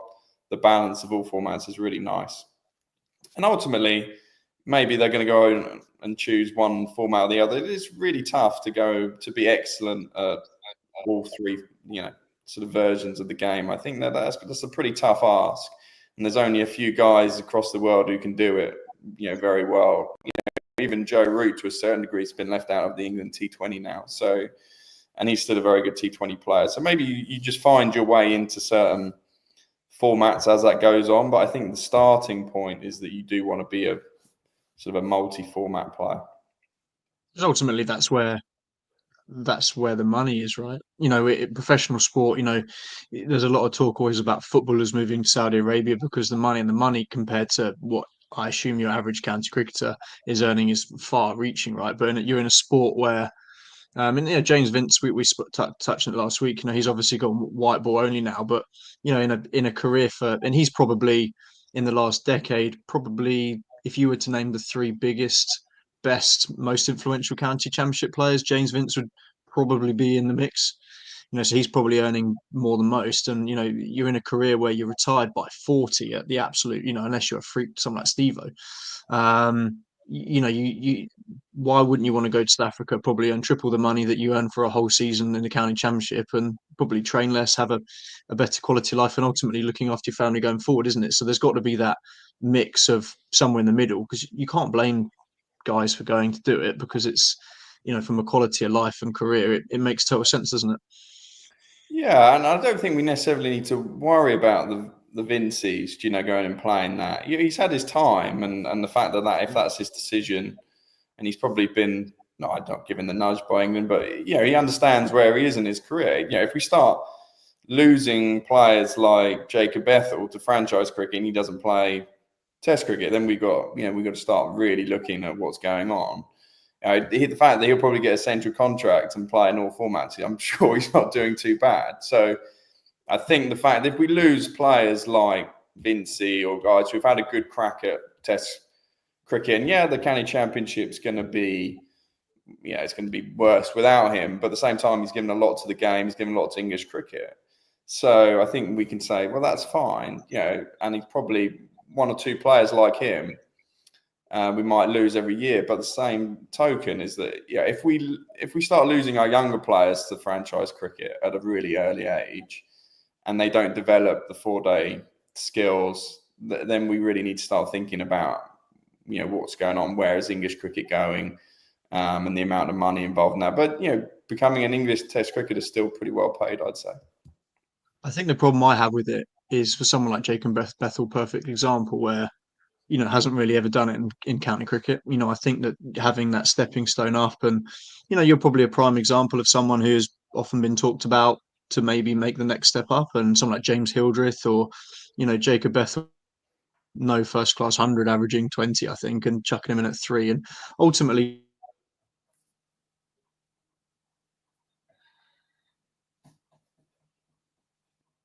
the balance of all formats is really nice. And ultimately, maybe they're going to go and choose one format or the other. It is really tough to be excellent at all three, sort of versions of the game. I think that's a pretty tough ask. And there's only a few guys across the world who can do it, very well. Even Joe Root, to a certain degree, has been left out of the England T20 now. So, and he's still a very good T20 player. So maybe you just find your way into certain formats as that goes on. But I think the starting point is that you do want to be a sort of a multi-format player. Because ultimately, that's where the money is, right? Professional sport. There's a lot of talk always about footballers moving to Saudi Arabia because the money compared to what I assume your average county cricketer is earning is far-reaching, right? But you're in a sport where, James Vince, we touched on it last week. He's obviously got white ball only now, but in a career and he's probably in the last decade, probably if you were to name the 3 biggest, best, most influential county championship players, James Vince would probably be in the mix. So he's probably earning more than most. And, you're in a career where you're retired by 40 at the absolute, unless you're a freak, someone like Steve-O. Why wouldn't you want to go to South Africa, probably earn triple the money that you earn for a whole season in the county championship, and probably train less, have a better quality of life, and ultimately looking after your family going forward, isn't it? So there's got to be that mix of somewhere in the middle, because you can't blame guys for going to do it, because it's, from a quality of life and career, it makes total sense, doesn't it? Yeah, and I don't think we necessarily need to worry about the Vincies, going and playing that. He's had his time, and the fact that if that's his decision, and he's probably been not given the nudge by England, but he understands where he is in his career. If we start losing players like Jacob Bethel to franchise cricket and he doesn't play Test cricket, then we've got to start really looking at what's going on. The fact that he'll probably get a central contract and play in all formats, I'm sure he's not doing too bad. So I think the fact that if we lose players like Vincey or guys who've had a good crack at Test cricket, and the County Championship's going to be, it's going to be worse without him. But at the same time, he's given a lot to the game. He's given a lot to English cricket. So I think we can say, well, that's fine. And he's probably one or two players like him. We might lose every year, but the same token is that if we start losing our younger players to franchise cricket at a really early age, and they don't develop the 4-day skills, then we really need to start thinking about what's going on, where is English cricket going, and the amount of money involved in that. But becoming an English Test cricketer is still pretty well paid, I'd say. I think the problem I have with it is for someone like Jacob Bethel, perfect example where hasn't really ever done it in county cricket. I think that having that stepping stone up, and you're probably a prime example of someone who's often been talked about to maybe make the next step up, and someone like James Hildreth or Jacob Bethel, no first class 100, averaging 20, I think, and chucking him in at 3, and ultimately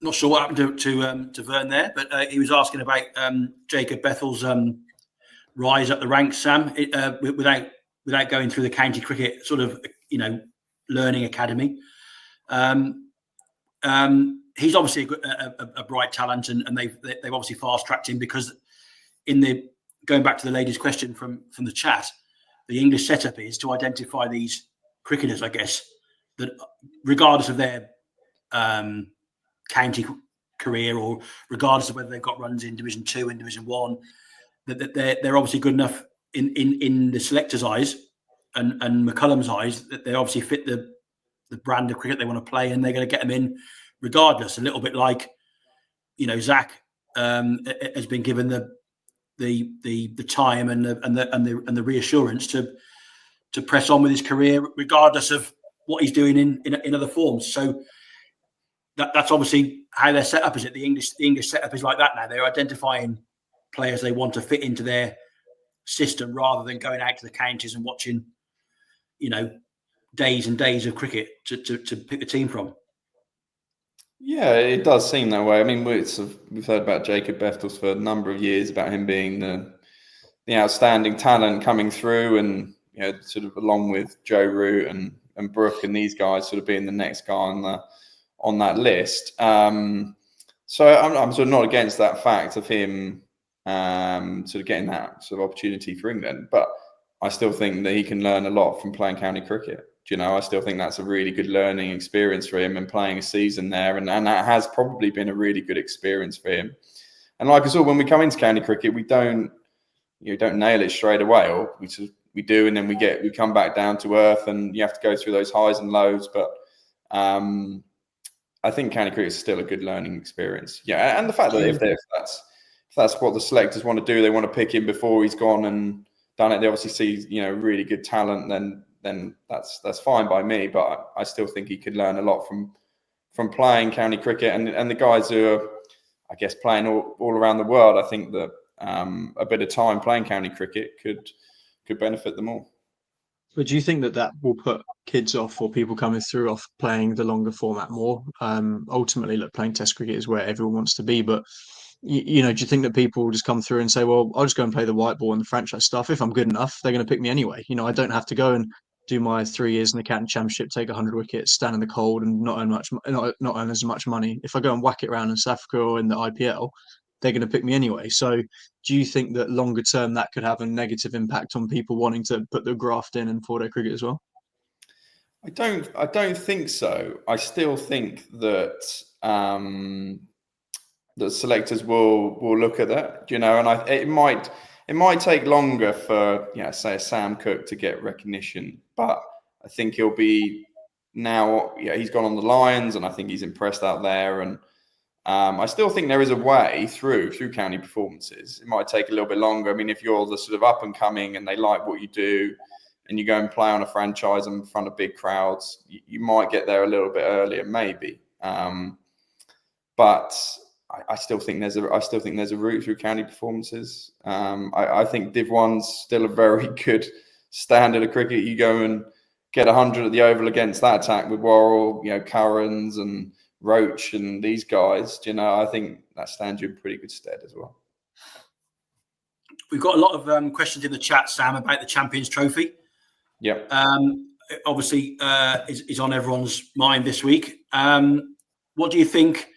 Not sure what happened to Vern there, but he was asking about Jacob Bethel's rise up the ranks, Sam, without going through the county cricket sort of learning academy. He's obviously a bright talent, and they've obviously fast tracked him because going back to the lady's question from the chat, the English setup is to identify these cricketers, I guess, that regardless of their county career or regardless of whether they've got runs in Division 2 and Division 1, that they're obviously good enough in the selector's eyes and McCullum's eyes that they obviously fit the brand of cricket they want to play, and they're going to get them in regardless. A little bit like Zach has been given the time and the reassurance to press on with his career regardless of what he's doing in other forms. So that's obviously how they're set up. Is it the English setup is like that now? They're identifying players they want to fit into their system rather than going out to the counties and watching, days and days of cricket to pick a team from. Yeah, it does seem that way. I mean, we've heard about Jacob Bethels for a number of years, about him being the outstanding talent coming through, and sort of along with Joe Root and Brooke and these guys sort of being the next guy on that list. So I'm sort of not against that fact of him sort of getting that sort of opportunity for England, but I still think that he can learn a lot from playing county cricket. I still think that's a really good learning experience for him, and playing a season there, and that has probably been a really good experience for him. And like I said, when we come into county cricket, we don't nail it straight away, or we do, and then we come back down to earth, and you have to go through those highs and lows. But I think county cricket is still a good learning experience. Yeah, and the fact that if that's what the selectors want to do, they want to pick him before he's gone and done it. They obviously see really good talent. Then that's fine by me. But I still think he could learn a lot from playing county cricket, and the guys who are, I guess, playing all around the world. I think that a bit of time playing county cricket could benefit them all. But do you think that will put kids off, or people coming through off playing the longer format more? Ultimately, look, playing Test cricket is where everyone wants to be. But do you think that people will just come through and say, "Well, I'll just go and play the white ball and the franchise stuff. If I'm good enough, they're going to pick me anyway. I don't have to go and do my 3 years in the county championship, take 100 wickets, stand in the cold, and not earn as much money. If I go and whack it around in South Africa or in the IPL, they're going to pick me anyway." So do you think that longer term that could have a negative impact on people wanting to put the graft in 4-day cricket as well? I don't think so. I still think that the selectors will look at that, and it might take longer for say a Sam Cook to get recognition, but I think he'll be now. He's gone on the Lions, and I think he's impressed out there, and I still think there is a way through county performances. It might take a little bit longer. I mean, if you're the sort of up and coming and they like what you do, and you go and play on a franchise in front of big crowds, you might get there a little bit earlier, maybe. But I still think there's a route through county performances. I think Div 1's still a very good standard of cricket, you go and get 100 at the Oval against that attack with Worrell, Currans and Roach and these guys, I think that stands you in pretty good stead as well. We've got a lot of questions in the chat, Sam, about the Champions Trophy. Yep. Obviously, is on everyone's mind this week. What do you think?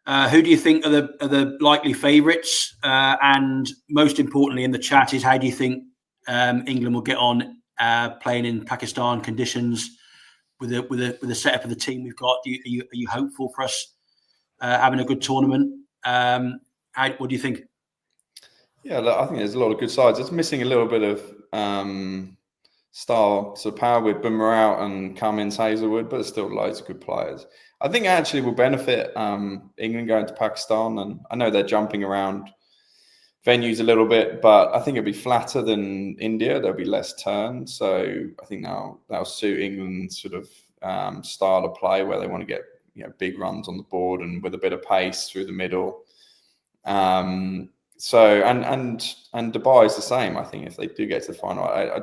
Who do you think are the likely favourites? And most importantly, in the chat is how do you think England will get on playing in Pakistan conditions with the setup of the team we've got? Are you hopeful for us having a good tournament? What do you think? Yeah, look, I think there's a lot of good sides. It's missing a little bit of star sort of power with Bumrah out and Cummins, Hazelwood, but there's still loads of good players. I think actually will benefit England going to Pakistan, and I know they're jumping around venues a little bit, but I think it'll be flatter than India. There'll be less turn, so I think that'll suit England's sort of style of play, where they want to get big runs on the board and with a bit of pace through the middle. So and Dubai is the same. I think if they do get to the final, I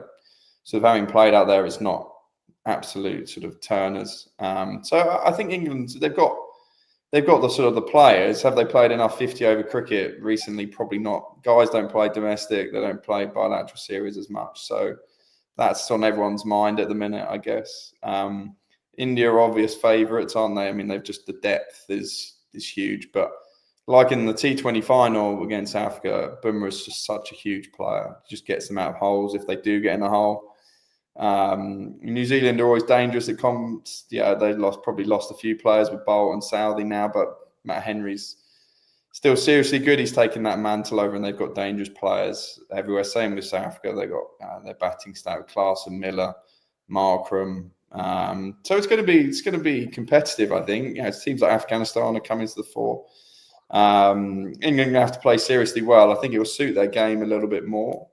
sort of having played out there, it's not absolute sort of turners. So I think England, they've got the sort of the players. Have they played enough 50-over cricket recently? Probably not. Guys don't play domestic. They don't play bilateral series as much. So that's on everyone's mind at the minute, I guess. India are obvious favourites, aren't they? I mean, the depth is huge, but like in the T20 final against Africa, Bumrah is just such a huge player. He just gets them out of holes if they do get in a hole. New Zealand are always dangerous at comps. Yeah, they probably lost a few players with Bolt and Southey now, but Matt Henry's still seriously good. He's taken that mantle over, and they've got dangerous players everywhere. Same with South Africa. They've got their batting stack with Klaasen, Miller, Markram. So it's going to be competitive, I think. It seems like Afghanistan are coming to the fore. England going to have to play seriously well. I think it will suit their game a little bit more.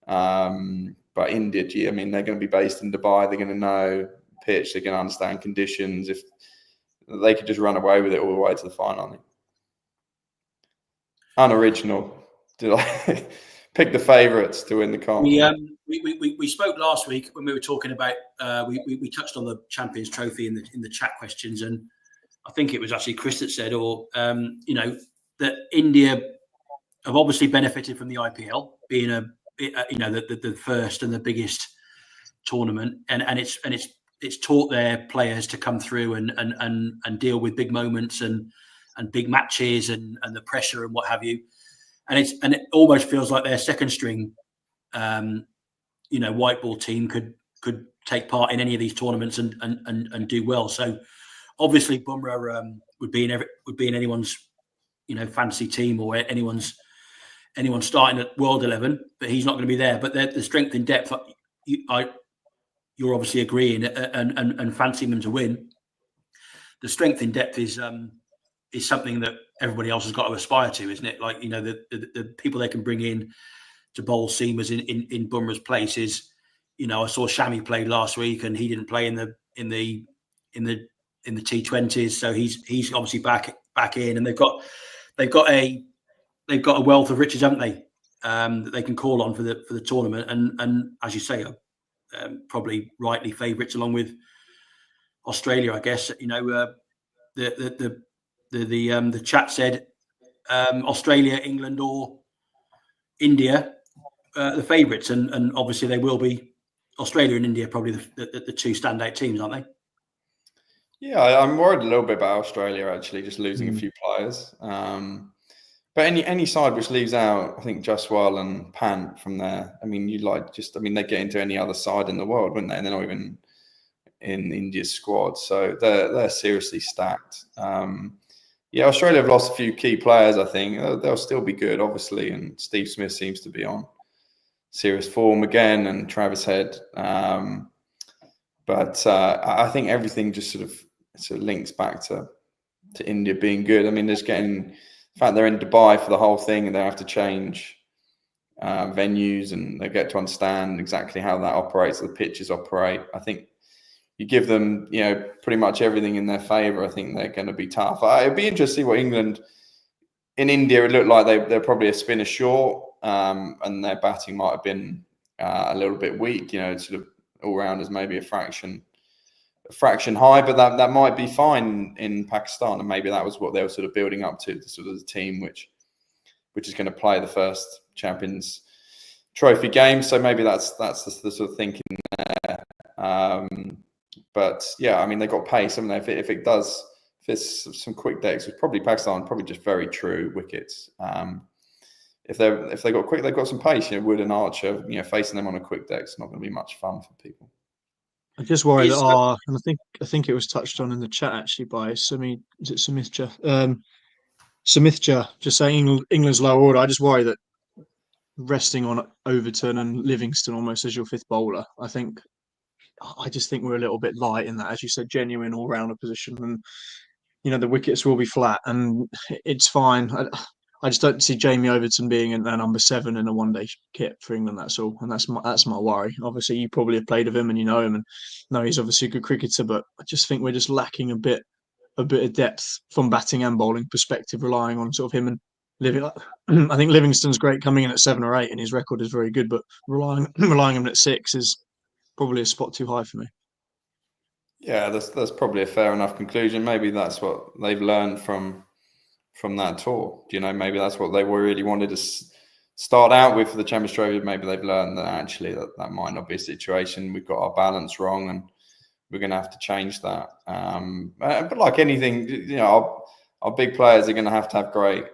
But India, I mean, they're going to be based in Dubai. They're going to know pitch. They're going to understand conditions. If they could just run away with it all the way to the final, I think. Unoriginal. Did I pick the favourites to win the comp? We spoke last week when we were talking about. We touched on the Champions Trophy in the chat questions, and I think it was actually Chris that said, that India have obviously benefited from the IPL being the first and the biggest tournament, and it's taught their players to come through and deal with big moments and big matches and the pressure and what have you, and it almost feels like their second string, white ball team could take part in any of these tournaments and do well. So obviously Bumrah would be in anyone's fancy team or anyone's starting at World 11, but he's not going to be there. But the strength in depth, you're obviously agreeing and fancying them to win. The strength in depth is something that everybody else has got to aspire to, isn't it? Like the people they can bring in to bowl seamers in Bumrah's place is, I saw Shami play last week and he didn't play in the T20s, so he's obviously back in, and they've got a wealth of riches, haven't they? That they can call on for the tournament, and as you say, probably rightly favourites along with Australia, I guess. The chat said Australia, England, or India, the favourites, and obviously they will be Australia and India, probably the two standout teams, aren't they? Yeah, I'm worried a little bit about Australia actually, just losing a few players. But any side which leaves out, I think, Jaswal and Pant from there. I mean, they get into any other side in the world, wouldn't they? And they're not even in India's squad, so they're seriously stacked. Australia have lost a few key players. I think they'll still be good, obviously, and Steve Smith seems to be on serious form again, and Travis Head. But I think everything just sort of links back to India being good. I mean, the fact they're in Dubai for the whole thing, and they have to change venues, and they get to understand exactly how that operates, the pitches operate. I think you give them, pretty much everything in their favour. I think they're going to be tough. It'd be interesting to see what England in India. It looked like they're probably a spinner short, and their batting might have been a little bit weak. Sort of all rounders maybe a fraction high, but that might be fine in Pakistan, and maybe that was what they were sort of building up to, the sort of the team which is going to play the first Champions Trophy game. So maybe that's the sort of thinking there. But yeah, I mean, they've got pace, haven't they? If it's some quick decks, it's probably Pakistan, probably just very true wickets. If they got quick, they've got some pace. Wood and Archer, facing them on a quick deck is not going to be much fun for people. I just worry that and I think it was touched on in the chat actually by Sumi. Is it Samithja? Samithja just saying England's low order. I just worry that resting on Overton and Livingston almost as your fifth bowler. I just think we're a little bit light in that, as you said, genuine all-rounder position, and the wickets will be flat, and it's fine. I just don't see Jamie Overton being a number 7 in a one-day kit for England. That's all, and that's my worry. Obviously, you probably have played with him and you know him, and know he's obviously a good cricketer. But I just think we're just lacking a bit of depth from batting and bowling perspective, relying on sort of him and I think Livingston's great coming in at 7 or 8, and his record is very good. But relying on him at 6 is probably a spot too high for me. Yeah, that's probably a fair enough conclusion. Maybe that's what they've learned from that tour. Maybe that's what they really wanted to start out with for the Champions Trophy. Maybe they've learned that actually that might not be a situation. We've got our balance wrong, and we're going to have to change that. But like anything, our big players are going to have great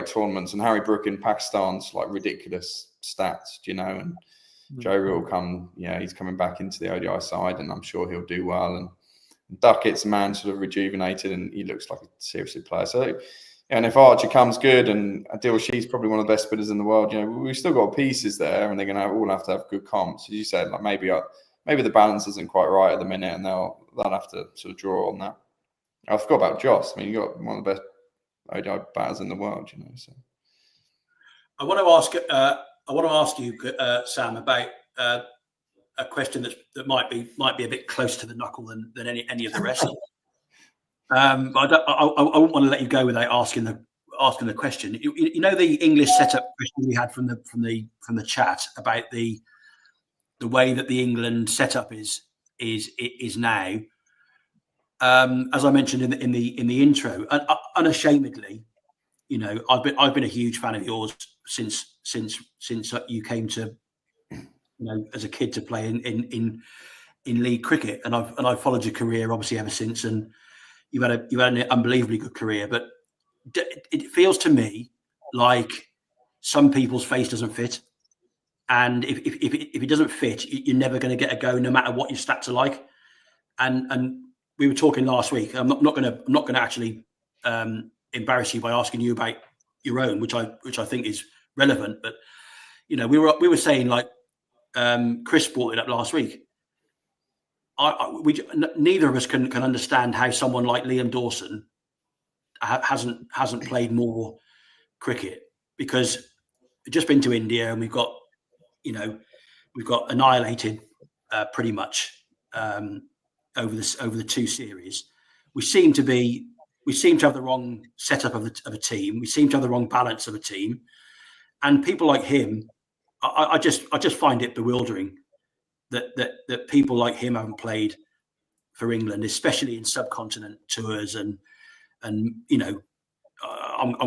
tournaments. And Harry Brook in Pakistan's like ridiculous stats, and Joe Root will come. He's coming back into the ODI side, and I'm sure he'll do well. And Duckett's a man sort of rejuvenated, and he looks like a seriously player. So, and if Archer comes good, and Adil She's probably one of the best spinners in the world, we've still got pieces there, and they're going to all have to have good comps. As you said, like maybe the balance isn't quite right at the minute, and they'll have to sort of draw on that. I forgot about Joss. I mean, you got one of the best ODI batters in the world, So I want to ask you, Sam, about a question that might be a bit close to the knuckle than any of the rest. But I wouldn't want to let you go without asking the question. The English setup question we had from the chat about the way that the England setup is now. As I mentioned in the intro, unashamedly, I've been a huge fan of yours since you came to, as a kid to play in league cricket, and I've followed your career obviously ever since, and you've had an unbelievably good career. But it feels to me like some people's face doesn't fit, and if it doesn't fit, you're never going to get a go, no matter what your stats are like. And we were talking last week. I'm not going to actually embarrass you by asking you about your own, which I think is relevant. But we were saying, like, Chris brought it up last week. Neither of us can understand how someone like Liam Dawson hasn't played more cricket, because we've just been to India and we've got annihilated pretty much over the two series. We seem to have the wrong setup of a team. We seem to have the wrong balance of a team, and people like him, I just find it bewildering that people like him haven't played for England, especially in subcontinent tours. And I'm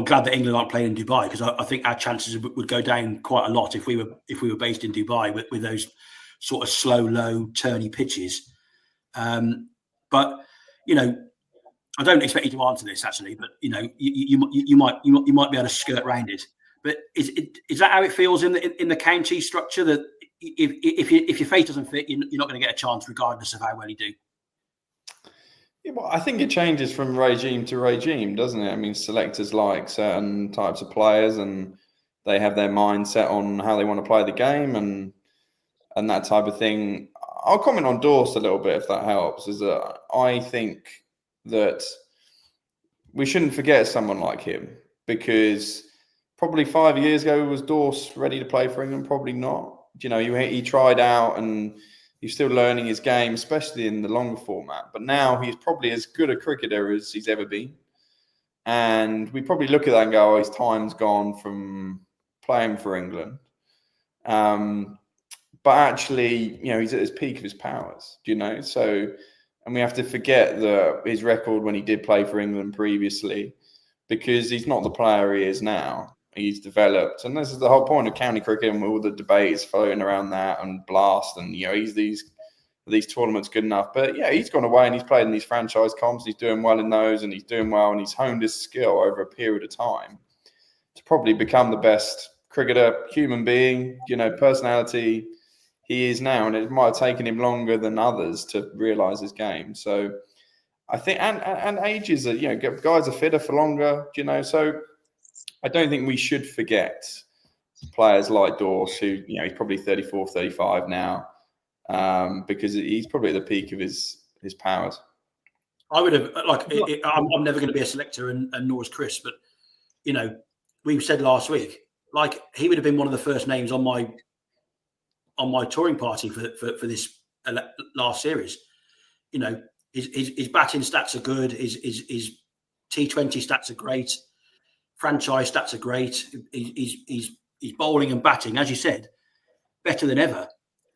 glad that England aren't playing in Dubai, because I think our chances would go down quite a lot if we were based in Dubai with those sort of slow, low, turny pitches. But I don't expect you to answer this actually, but you might be able to skirt around it. But is that how it feels in the county structure, that if your face doesn't fit, you're not going to get a chance regardless of how well you do? Yeah, well, I think it changes from regime to regime, doesn't it? I mean, selectors like certain types of players, and they have their mindset on how they want to play the game and that type of thing. I'll comment on Dorse a little bit, if that helps. Is that I think that we shouldn't forget someone like him, because probably 5 years ago, was Dorse ready to play for England? Probably not. He tried out, and he's still learning his game, especially in the longer format. But now he's probably as good a cricketer as he's ever been. And we probably look at that and go, oh, his time's gone from playing for England. but actually, he's at his peak of his powers, So, and we have to forget his record when he did play for England previously, because he's not the player he is now. He's developed, and this is the whole point of county cricket and all the debates floating around that and blast, and he's these tournaments good enough. But yeah, he's gone away and he's played in these franchise comps. He's doing well in those, and he's doing well, and he's honed his skill over a period of time to probably become the best cricketer, human being, personality he is now. And it might have taken him longer than others to realise his game. So I think, and ages are, guys are fitter for longer, So I don't think we should forget players like Dorse, who, he's probably 34, 35 now, because he's probably at the peak of his powers. I would have, I'm never going to be a selector, and nor is Chris, but, we said last week, he would have been one of the first names on my touring party for this last series. His batting stats are good. His T20 stats are great. Franchise stats are great. He's bowling and batting, as you said, better than ever,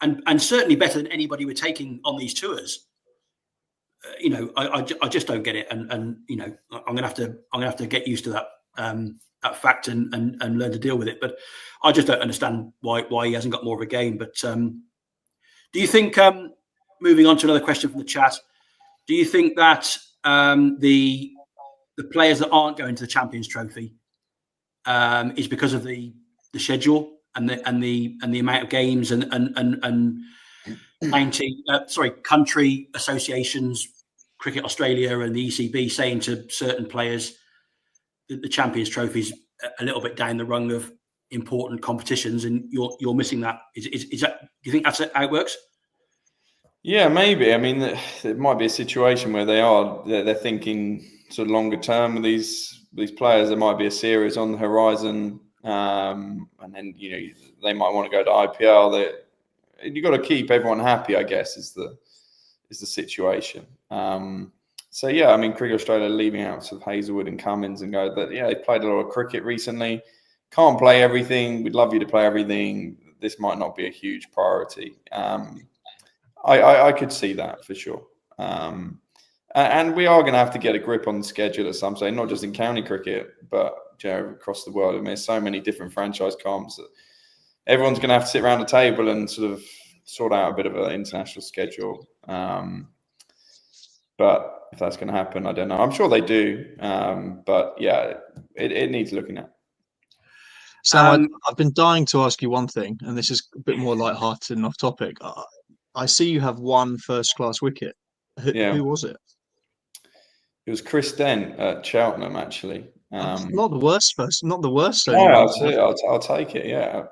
and certainly better than anybody we're taking on these tours. I just don't get it, and I'm gonna have to get used to that fact and learn to deal with it. But I just don't understand why he hasn't got more of a game. But do you think, moving on to another question from the chat, do you think that the players that aren't going to the Champions Trophy is because of the schedule and the amount of games and country associations, Cricket Australia and the ECB saying to certain players that the Champions Trophy is a little bit down the rung of important competitions, and you're missing that? Is that? Do you think that's how it works? Yeah, maybe. I mean, it might be a situation where they're thinking sort of longer term with these players. There might be a series on the horizon, and then they might want to go to IPL. You've got to keep everyone happy, I guess, is the situation. So yeah, I mean, Cricket Australia leaving out sort of Hazelwood and Cummins and go, but yeah, they played a lot of cricket recently. Can't play everything. We'd love you to play everything. This might not be a huge priority. I could see that for sure. And we are going to have to get a grip on the schedule at some stage, not just in county cricket, but across the world. I mean, there's so many different franchise comps that everyone's going to have to sit around the table and sort of sort out a bit of an international schedule. But if that's going to happen, I don't know. I'm sure they do. But yeah, it needs looking at. Sam, I've been dying to ask you one thing, and this is a bit more light-hearted and off topic. I see you have one first-class wicket. Who was it? It was Chris Dent at Cheltenham, actually. Not the worst person, not the worst. Yeah, I'll take it. Yeah,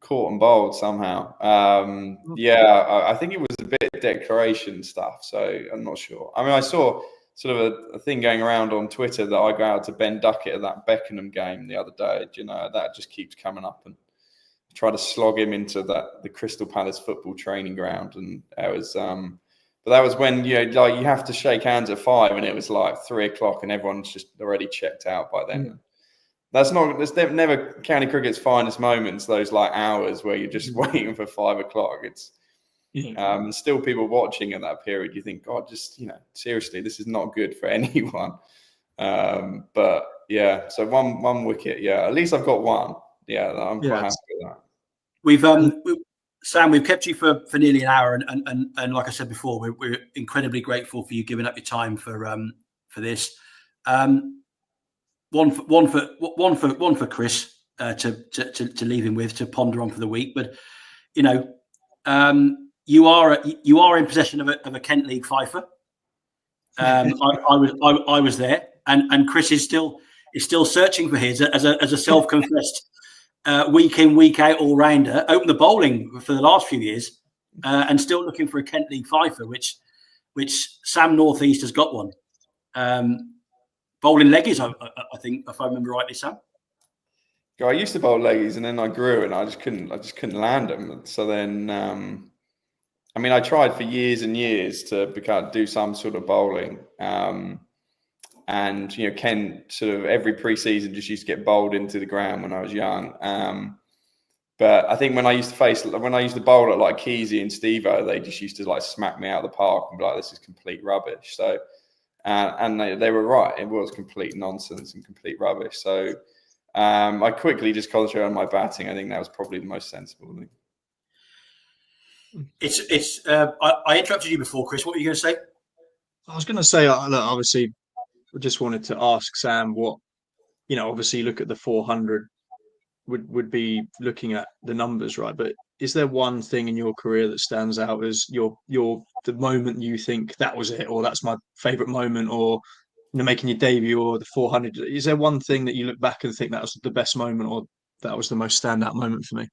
caught and bowled somehow. I think it was a bit of declaration stuff, so I'm not sure. I mean, I saw sort of a thing going around on Twitter that I go out to Ben Duckett at that Beckenham game the other day. That just keeps coming up, and try to slog him into the Crystal Palace football training ground, and it was. But that was when you have to shake hands at 5, and it was like 3 o'clock, and everyone's just already checked out by then. That's never county cricket's finest moments. Those like hours where you're just waiting for 5 o'clock. It's still people watching at that period. You think, God, just seriously, this is not good for anyone. But yeah, so one wicket. Yeah, at least I've got one. Yeah, I'm quite happy with that. Sam, we've kept you for nearly an hour, and like I said before, we're incredibly grateful for you giving up your time for this. One for Chris to leave him with, to ponder on for the week. But you are in possession of a Kent League fifer. I was there, and Chris is still searching for his as a self-confessed week in, week out all rounder. Opened the bowling for the last few years, and still looking for a Kent League fifer, which Sam Northeast has got one. Bowling leggies, I think, if I remember rightly, Sam. Yeah, I used to bowl leggies, and then I grew, and I just couldn't land them. So then, I tried for years and years to do some sort of bowling. And Ken sort of every pre-season just used to get bowled into the ground when I was young. But I think when I used to bowl at like Kesey and Steve-O, they just used to like smack me out of the park and be like, this is complete rubbish. So, and they were right. It was complete nonsense and complete rubbish. So I quickly just concentrated on my batting. I think that was probably the most sensible thing. I interrupted you before, Chris. What were you going to say? I was going to say, look, obviously, I just wanted to ask Sam what, obviously look at the 400 would be looking at the numbers, right? But is there one thing in your career that stands out as the moment you think that was it, or that's my favorite moment, or making your debut or the 400? Is there one thing that you look back and think that was the best moment, or that was the most standout moment for me?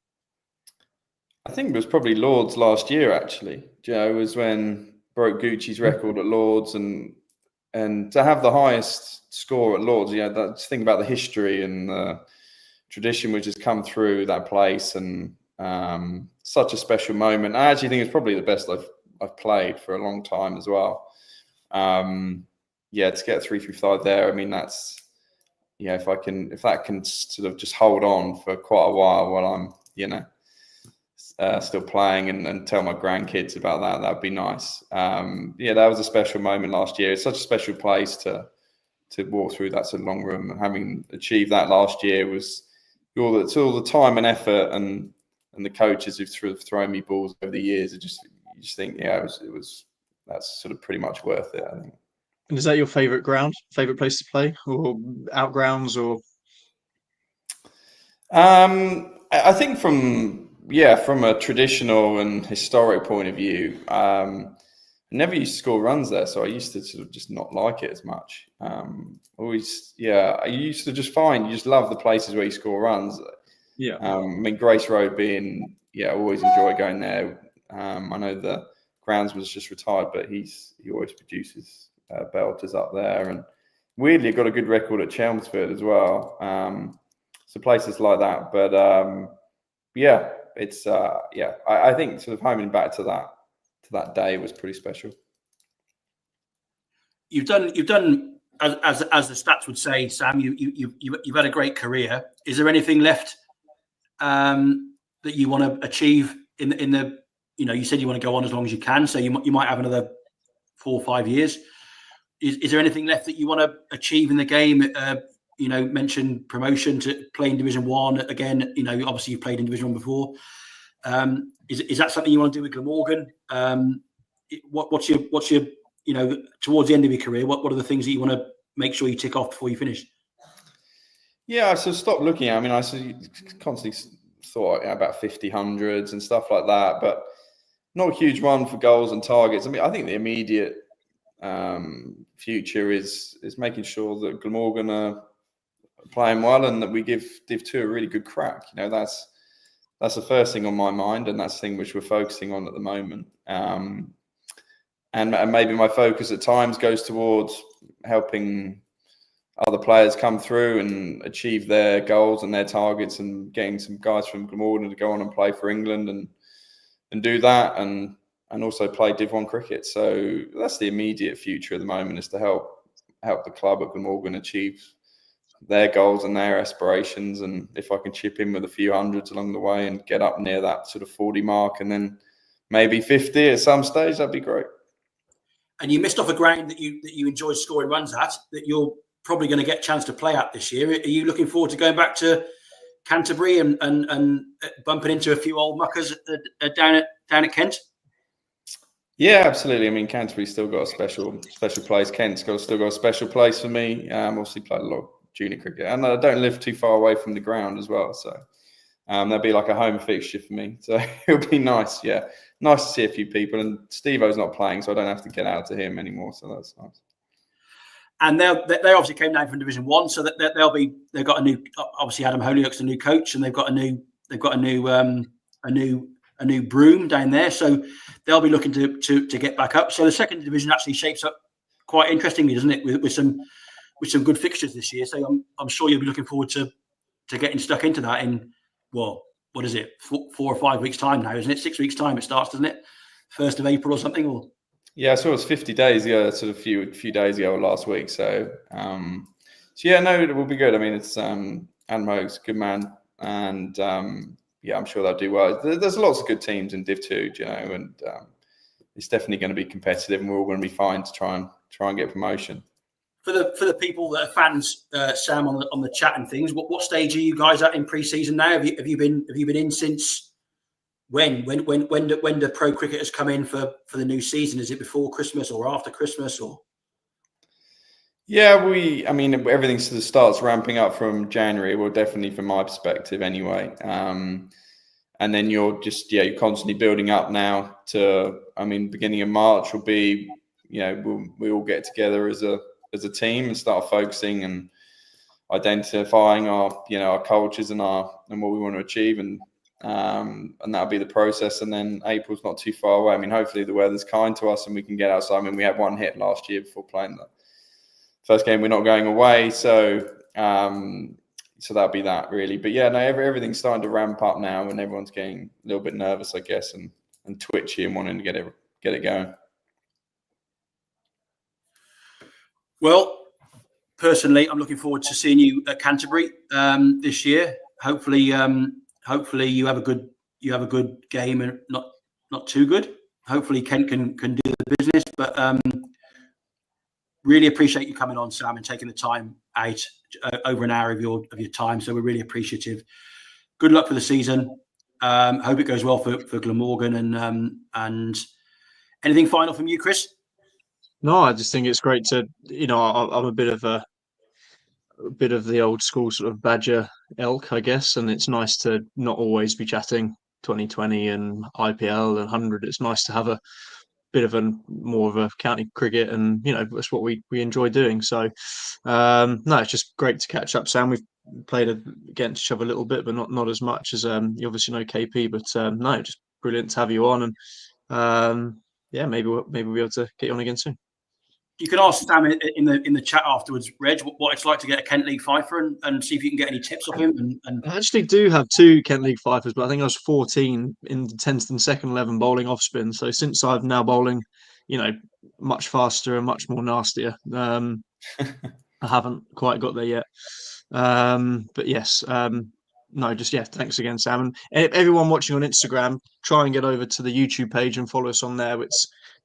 I think it was probably Lords last year, actually. It was when broke Gucci's record at Lords, and to have the highest score at Lords, just think about the history and the tradition which has come through that place, and such a special moment. I actually think it's probably the best I've played for a long time as well. To get 335 there, I mean, that's if that can sort of just hold on for quite a while I'm still playing and tell my grandkids about that'd be nice. That was a special moment last year. It's such a special place to walk through that sort of long room, and having achieved that last year was all the time and effort and the coaches who've thrown me balls over the years. You just think, that's sort of pretty much worth it, I think. And is that your favorite place to play, or outgrounds, or? I think from a traditional and historic point of view, I never used to score runs there, so I used to sort of just not like it as much. I used to just find you just love the places where you score runs. Yeah. I mean, Grace Road being, I always enjoy going there. I know the grounds was just retired, but he always produces belters up there, and weirdly got a good record at Chelmsford as well. So places like that, but it's I think sort of homing back to that day was pretty special. You've done as the stats would say, Sam. You've had a great career. Is there anything left that you want to achieve in the you said you want to go on as long as you can, so you might have another 4 or 5 years. Is there anything left that you want to achieve in the game? Mentioned promotion to play in Division 1 again. Obviously you played in Division 1 before. Is that something you want to do with Glamorgan? What's your towards the end of your career? What are the things that you want to make sure you tick off before you finish? Yeah, so stop looking. I mean, I constantly thought about 50, 100s and stuff like that, but not a huge one for goals and targets. I mean, I think the immediate future is making sure that Glamorgan are playing well and that we give Div 2 a really good crack. That's the first thing on my mind, and that's the thing which we're focusing on at the moment. And maybe my focus at times goes towards helping other players come through and achieve their goals and their targets, and getting some guys from Glamorgan to go on and play for England and do that, and also play Div 1 cricket. So that's the immediate future at the moment, is to help the club at Glamorgan achieve their goals and their aspirations. And if I can chip in with a few hundreds along the way and get up near that sort of 40 mark, and then maybe 50 at some stage, that'd be great. And you missed off a ground that you enjoyed scoring runs at, that you're probably going to get a chance to play at this year. Are you looking forward to going back to Canterbury and bumping into a few old muckers down at Kent? Yeah, absolutely. I mean, Canterbury's still got a special place. Kent's still got a special place for me. Obviously played a lot of junior cricket, and I don't live too far away from the ground as well, so that'd be like a home fixture for me. So it'll be nice. Yeah, nice to see a few people. And Steve-O's not playing, so I don't have to get out to him anymore. So that's nice. And they obviously came down from Division 1, so that they've got a new, obviously Adam Holyoke's the new coach, and they've got a new Broom down there, so they'll be looking to get back up. So the second division actually shapes up quite interestingly, doesn't it? With some good fixtures this year. So I'm sure you'll be looking forward to getting stuck into that in, well, what is it, 4 or 5 weeks time now, isn't it? 6 weeks time it starts, doesn't it? 1st of April or something, or. Yeah, so it was 50 days ago, sort of few days ago last week. So, it will be good. I mean, it's Anne Moak's a good man, and yeah, I'm sure they'll do well. There's lots of good teams in Div 2, you know, and it's definitely going to be competitive, and we're all going to be fine to try and get promotion. For the people that are fans, Sam, on the chat and things, what stage are you guys at in pre-season now? Have you been in since when do pro cricketers come in for the new season? Is it before Christmas or after Christmas or? Yeah, I mean, everything sort of starts ramping up from January. Well, definitely from my perspective, anyway. And then you're constantly building up now to. I mean, beginning of March will be, you know, we all get together as a team and start focusing and identifying our cultures and what we want to achieve, and that'll be the process. And then April's not too far away. I mean, hopefully the weather's kind to us and we can get outside. I mean, we had one hit last year before playing the first game. We're not going away, so that'll be that really. But yeah, no, everything's starting to ramp up now, and everyone's getting a little bit nervous, I guess, and twitchy and wanting to get it going. Well, personally, I'm looking forward to seeing you at Canterbury this year. Hopefully you have a good game and not too good. Hopefully Kent can do the business. But really appreciate you coming on, Sam, and taking the time out, over an hour of your time. So we're really appreciative. Good luck for the season. Hope it goes well for Glamorgan. And anything final from you, Chris? No, I just think it's great to, I'm a bit of the old school sort of Badger ilk, I guess, and it's nice to not always be chatting 2020 and IPL and 100. It's nice to have a bit of more of a county cricket, and that's what we enjoy doing. So no, it's just great to catch up, Sam. We've played against each other a little bit, but not as much as you obviously know KP. But no, just brilliant to have you on, and yeah, maybe we'll be able to get you on again soon. You can ask Sam in the chat afterwards, Reg, what it's like to get a Kent League fifer, and see if you can get any tips off him. And I actually do have 2 Kent League fifers, but I think I was 14 in the 10th and second 11 bowling off spin. So since I'm now bowling, much faster and much more nastier, I haven't quite got there yet. But yes, no, just thanks again, Sam. And everyone watching on Instagram, try and get over to the YouTube page and follow us on there.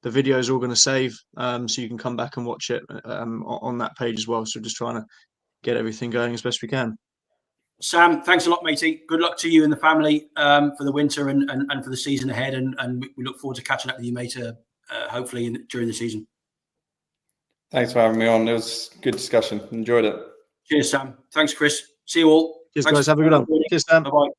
The video is all going to save, so you can come back and watch it on that page as well. So just trying to get everything going as best we can. Sam, thanks a lot, matey. Good luck to you and the family for the winter and for the season ahead. And we look forward to catching up with you, mate, hopefully during the season. Thanks for having me on. It was a good discussion. Enjoyed it. Cheers, Sam. Thanks, Chris. See you all. Cheers, guys. Have a good one. Cheers, Sam. Bye-bye.